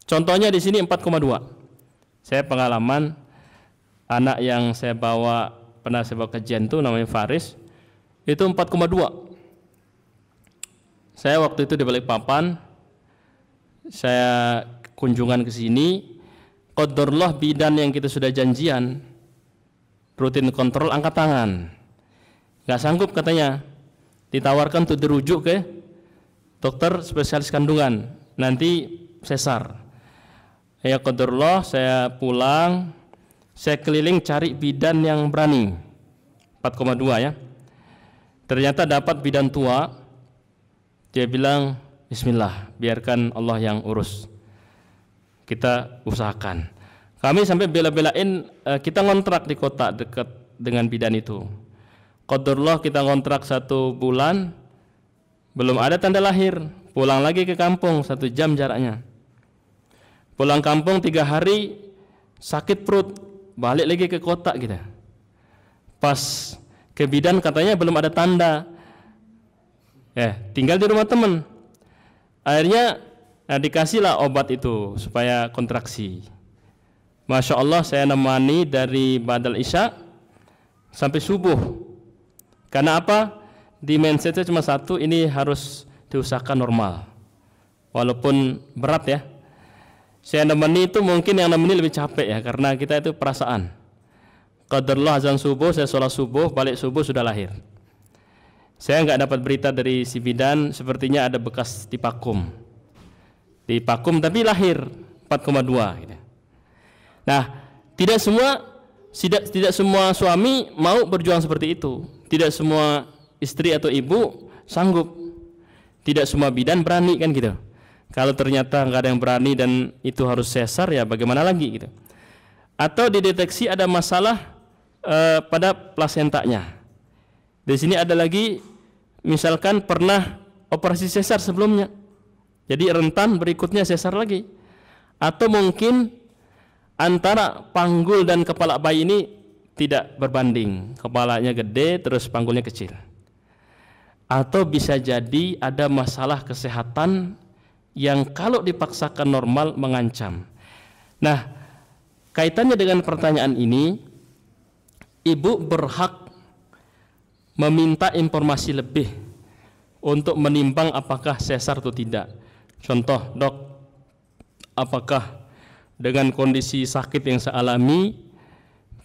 contohnya di sini 4,2. Saya pengalaman anak yang pernah saya bawa kajian itu namanya Faris, itu 4,2. Saya waktu itu di Balikpapan, saya kunjungan ke sini, qadarullah bidan yang kita sudah janjian rutin kontrol angkat tangan, nggak sanggup katanya, ditawarkan untuk dirujuk ke dokter spesialis kandungan, nanti sesar. Ya qadarullah, saya pulang, saya keliling cari bidan yang berani, 4,2 ya. Ternyata dapat bidan tua. Dia bilang, bismillah, biarkan Allah yang urus, kita usahakan. Kami sampai bela-belain kita ngontrak di kota dekat dengan bidan itu. Qadarullah kita ngontrak 1 bulan, belum ada tanda lahir, pulang lagi ke kampung, 1 jam jaraknya. Pulang kampung 3 hari, sakit perut, balik lagi ke kota gitu. Pas ke bidan katanya belum ada tanda, tinggal di rumah teman. Akhirnya dikasihlah obat itu supaya kontraksi. Masya Allah, saya nemani dari badal isya sampai subuh. Karena apa? Di mindsetnya cuma satu, ini harus diusahakan normal, walaupun berat ya. Saya nemani itu mungkin yang nemani lebih capek ya, karena kita itu perasaan. Qadarullah azan subuh, saya sholat subuh, balik subuh sudah lahir. Saya nggak dapat berita dari si bidan, sepertinya ada bekas dipakum tapi lahir 4,2 gitu. Nah, tidak semua suami mau berjuang seperti itu, tidak semua istri atau ibu sanggup, tidak semua bidan berani kan gitu. Kalau ternyata nggak ada yang berani dan itu harus sesar, ya bagaimana lagi gitu. Atau dideteksi ada masalah pada plasentanya. Di sini ada lagi, misalkan pernah operasi sesar sebelumnya, jadi rentan berikutnya sesar lagi. Atau mungkin antara panggul dan kepala bayi ini tidak berbanding, kepalanya gede terus panggulnya kecil. Atau bisa jadi ada masalah kesehatan yang kalau dipaksakan normal mengancam. Nah, kaitannya dengan pertanyaan ini, ibu berhak meminta informasi lebih untuk menimbang apakah sesar atau tidak. Contoh, dok, apakah dengan kondisi sakit yang saya alami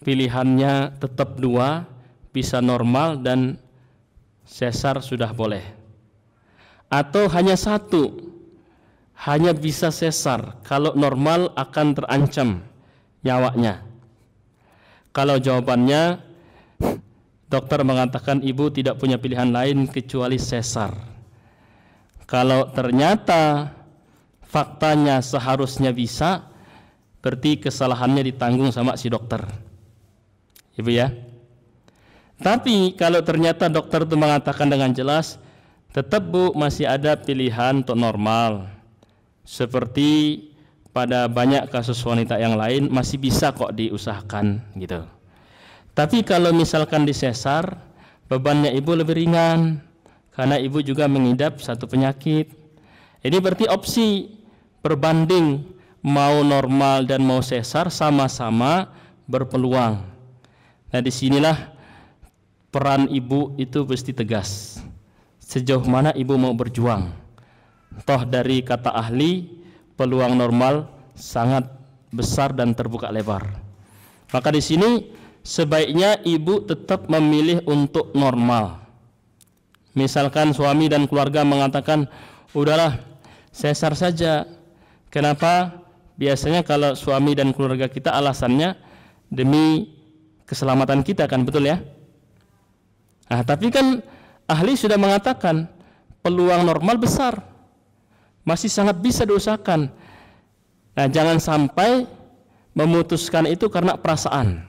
pilihannya tetap 2, bisa normal dan sesar sudah boleh, atau hanya 1, hanya bisa sesar, kalau normal akan terancam nyawanya? Kalau jawabannya dokter mengatakan ibu tidak punya pilihan lain kecuali sesar, kalau ternyata faktanya seharusnya bisa, berarti kesalahannya ditanggung sama si dokter, ibu ya. Tapi kalau ternyata dokter itu mengatakan dengan jelas, tetap bu masih ada pilihan untuk normal, seperti pada banyak kasus wanita yang lain masih bisa kok diusahakan gitu. Tapi kalau misalkan disesar, bebannya ibu lebih ringan karena ibu juga mengidap satu penyakit. Ini berarti opsi berbanding mau normal dan mau sesar sama-sama berpeluang. Nah, disinilah peran ibu itu mesti tegas. Sejauh mana ibu mau berjuang? Toh dari kata ahli, peluang normal sangat besar dan terbuka lebar. Maka di sini sebaiknya ibu tetap memilih untuk normal. Misalkan suami dan keluarga mengatakan, udahlah sesar saja. Kenapa? Biasanya kalau suami dan keluarga kita alasannya demi keselamatan kita kan, betul ya? Nah, tapi kan ahli sudah mengatakan peluang normal besar, masih sangat bisa diusahakan. Nah, jangan sampai memutuskan itu karena perasaan,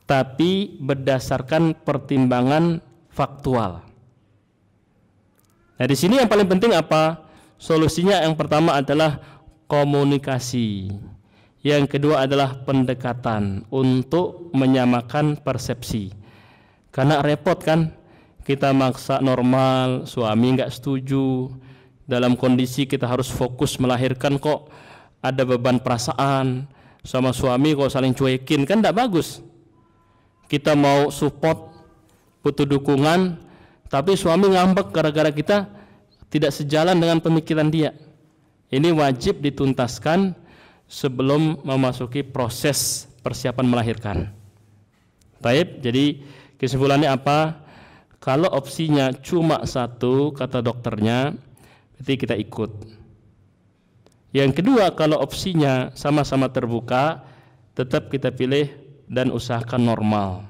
tapi berdasarkan pertimbangan faktual. Nah, di sini yang paling penting apa? Solusinya yang pertama adalah komunikasi. Yang kedua adalah pendekatan untuk menyamakan persepsi. Karena repot kan, kita maksa normal, suami nggak setuju. Dalam kondisi kita harus fokus melahirkan kok ada beban perasaan sama suami kok saling cuekin, kan tidak bagus. Kita mau support, butuh dukungan, tapi suami ngambek gara-gara kita tidak sejalan dengan pemikiran dia. Ini wajib dituntaskan sebelum memasuki proses persiapan melahirkan. Baik, jadi kesimpulannya apa? Kalau opsinya cuma satu, kata dokternya, berarti kita ikut. Yang kedua, kalau opsinya sama-sama terbuka, tetap kita pilih dan usahakan normal.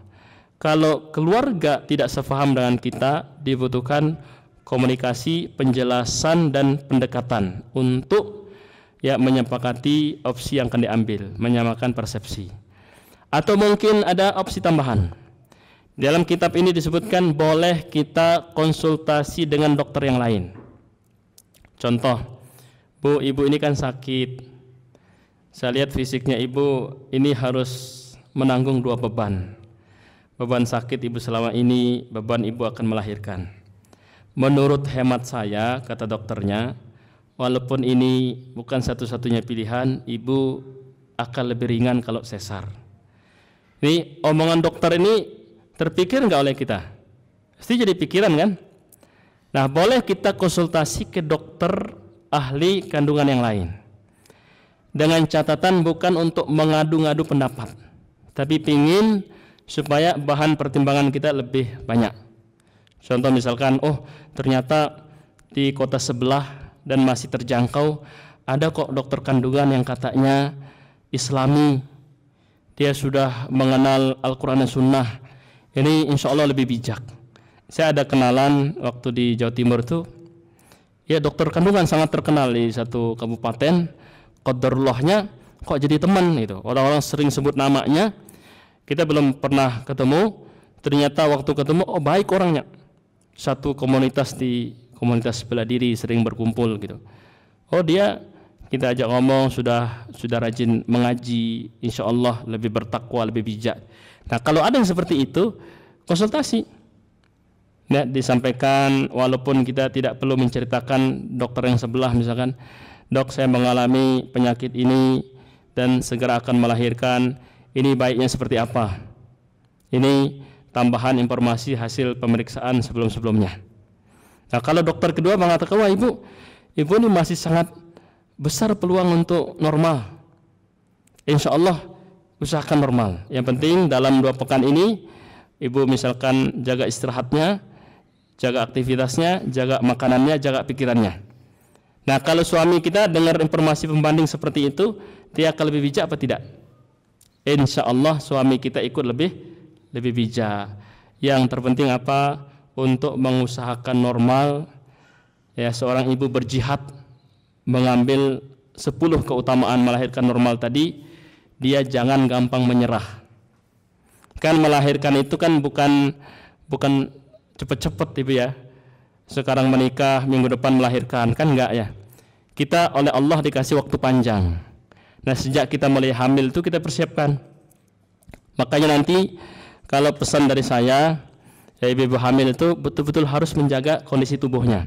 Kalau keluarga tidak sepaham dengan kita, dibutuhkan komunikasi, penjelasan dan pendekatan untuk menyepakati opsi yang akan diambil, menyamakan persepsi. Atau mungkin ada opsi tambahan. Dalam kitab ini disebutkan boleh kita konsultasi dengan dokter yang lain. Contoh, Bu, ibu ini kan sakit. Saya lihat fisiknya ibu ini harus menanggung 2 beban. Beban sakit ibu selama ini, beban ibu akan melahirkan. Menurut hemat saya, kata dokternya, walaupun ini bukan satu-satunya pilihan, ibu akan lebih ringan kalau sesar. Ini omongan dokter ini terpikir nggak oleh kita? Pasti jadi pikiran kan? Nah, boleh kita konsultasi ke dokter ahli kandungan yang lain. Dengan catatan bukan untuk mengadu-ngadu pendapat, tapi pingin supaya bahan pertimbangan kita lebih banyak. Contoh misalkan, oh ternyata di kota sebelah dan masih terjangkau ada kok dokter kandungan yang katanya Islami, dia sudah mengenal Al-Quran dan Sunnah, ini insya Allah lebih bijak. Saya ada kenalan waktu di Jawa Timur tuh, ya dokter kandungan sangat terkenal di satu kabupaten. Qadarullah-nya kok jadi teman gitu, orang-orang sering sebut namanya. Kita belum pernah ketemu, ternyata waktu ketemu, oh baik orangnya. Satu komunitas di komunitas bela diri sering berkumpul gitu. Oh dia, kita ajak ngomong, sudah rajin mengaji, insya Allah lebih bertakwa, lebih bijak. Nah kalau ada yang seperti itu, konsultasi. Ya, disampaikan, walaupun kita tidak perlu menceritakan dokter yang sebelah, misalkan, dok saya mengalami penyakit ini dan segera akan melahirkan, ini baiknya seperti apa? Ini tambahan informasi hasil pemeriksaan sebelum-sebelumnya. Nah kalau dokter kedua mengatakan, wah ibu ini masih sangat besar peluang untuk normal, insya Allah usahakan normal. Yang penting dalam 2 pekan ini ibu misalkan jaga istirahatnya, jaga aktivitasnya, jaga makanannya, jaga pikirannya. Nah kalau suami kita dengar informasi pembanding seperti itu, dia akan lebih bijak apa tidak? Insya Allah suami kita ikut lebih bijak. Yang terpenting apa? Untuk mengusahakan normal. Ya, seorang ibu berjihad mengambil 10 keutamaan melahirkan normal tadi, dia jangan gampang menyerah. Kan melahirkan itu kan bukan cepet-cepet ibu ya. Sekarang menikah, minggu depan melahirkan, kan enggak ya. Kita oleh Allah dikasih waktu panjang. Nah sejak kita mulai hamil itu kita persiapkan. Makanya nanti kalau pesan dari saya, ya ibu hamil itu betul-betul harus menjaga kondisi tubuhnya.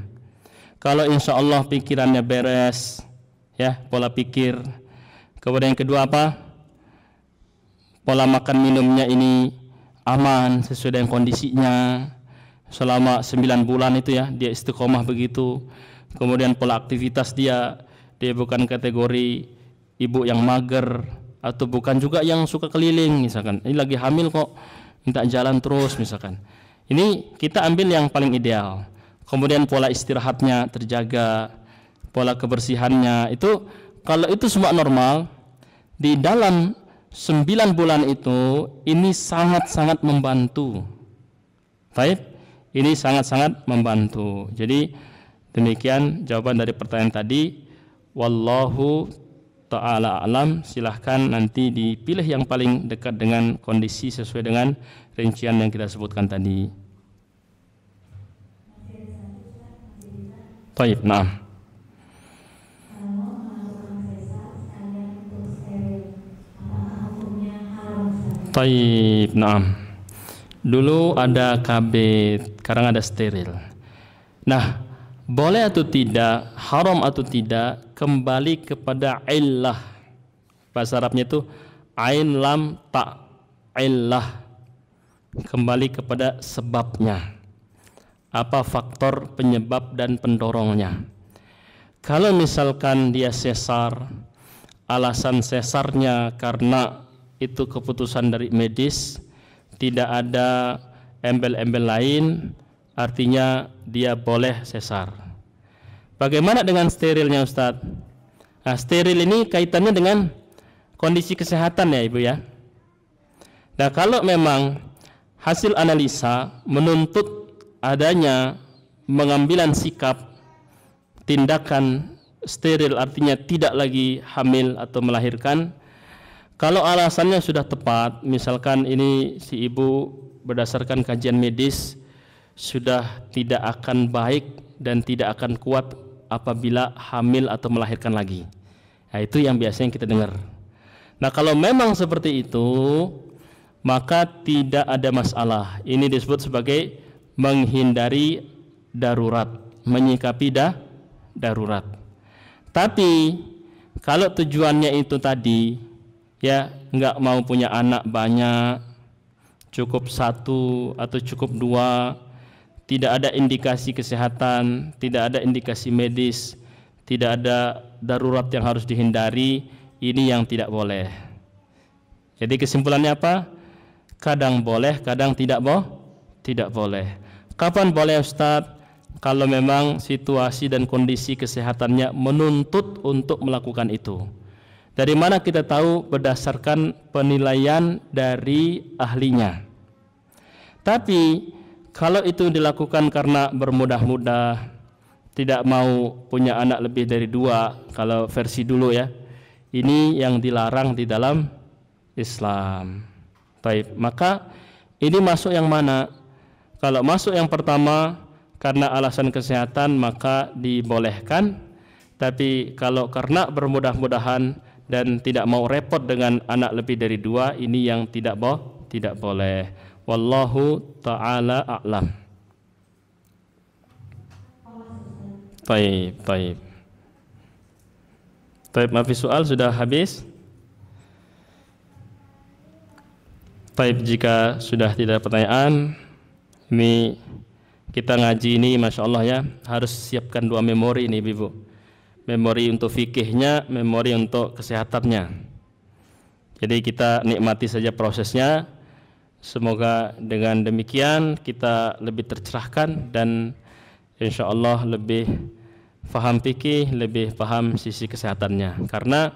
Kalau insya Allah pikirannya beres, ya pola pikir. Kemudian yang kedua apa? Pola makan minumnya ini aman sesuai dengan kondisinya. Selama 9 bulan itu ya dia istiqomah begitu. Kemudian pola aktivitas dia bukan kategori ibu yang mager atau bukan juga yang suka keliling misalkan. Ini lagi hamil kok minta jalan terus misalkan. Ini kita ambil yang paling ideal. Kemudian pola istirahatnya terjaga, pola kebersihannya itu, kalau itu semua normal, di dalam 9 bulan itu ini sangat-sangat membantu. Baik, ini sangat-sangat membantu. Jadi demikian jawaban dari pertanyaan tadi. Wallahu ta'ala alam. Silahkan nanti dipilih yang paling dekat dengan kondisi sesuai dengan rincian yang kita sebutkan tadi. Baik, nah. Baik, nah. Dulu ada KB, sekarang ada steril. Nah, boleh atau tidak, haram atau tidak, kembali kepada illah. Bahasa Arabnya itu ain lam ta, illah. Kembali kepada sebabnya. Apa faktor penyebab dan pendorongnya. Kalau misalkan dia sesar, alasan sesarnya karena itu keputusan dari medis, tidak ada embel-embel lain, artinya dia boleh sesar. Bagaimana dengan sterilnya, Ustadz? Nah, steril ini kaitannya dengan kondisi kesehatan ya Ibu ya. Nah, kalau memang hasil analisa menuntut adanya pengambilan sikap tindakan steril, artinya tidak lagi hamil atau melahirkan, kalau alasannya sudah tepat, misalkan ini si ibu berdasarkan kajian medis sudah tidak akan baik dan tidak akan kuat apabila hamil atau melahirkan lagi. Nah, itu yang biasanya kita dengar. Nah, kalau memang seperti itu, maka tidak ada masalah. Ini disebut sebagai menghindari darurat, menyikapi darurat. Tapi kalau tujuannya itu tadi, ya nggak mau punya anak banyak, cukup 1 atau cukup 2, tidak ada indikasi kesehatan, tidak ada indikasi medis, tidak ada darurat yang harus dihindari, ini yang tidak boleh. Jadi kesimpulannya apa? Kadang boleh, kadang tidak boleh. Kapan boleh, Ustadz? Kalau memang situasi dan kondisi kesehatannya menuntut untuk melakukan itu. Dari mana kita tahu? Berdasarkan penilaian dari ahlinya. Tapi kalau itu dilakukan karena bermudah-mudah, tidak mau punya anak lebih dari 2, kalau versi dulu ya, ini yang dilarang di dalam Islam. Baik, maka ini masuk yang mana? Kalau masuk yang pertama karena alasan kesehatan maka dibolehkan. Tapi kalau karena bermudah-mudahan dan tidak mau repot dengan anak lebih dari 2, ini yang tidak boleh. Wallahu ta'ala a'lam. Baik. Maaf, soal sudah habis. Baik, jika sudah tidak ada pertanyaan, ini kita ngaji ini Masya Allah ya, harus siapkan 2 memori ini Ibu. Memori untuk fikihnya, memori untuk kesehatannya. Jadi kita nikmati saja prosesnya. Semoga dengan demikian kita lebih tercerahkan dan insya Allah lebih paham fikih, lebih paham sisi kesehatannya. Karena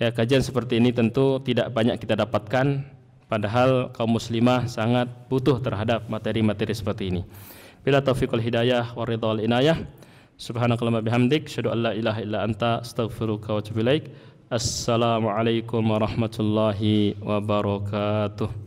ya kajian seperti ini tentu tidak banyak kita dapatkan, padahal kaum muslimah sangat butuh terhadap materi-materi seperti ini. Bila taufiqul hidayah wa ridhal inayah. Subhanakallahumma bihamdik, asyhadu an la ilaha illa anta, astaghfiruka wa atubu ilaik. Assalamualaikum warahmatullahi wabarakatuh.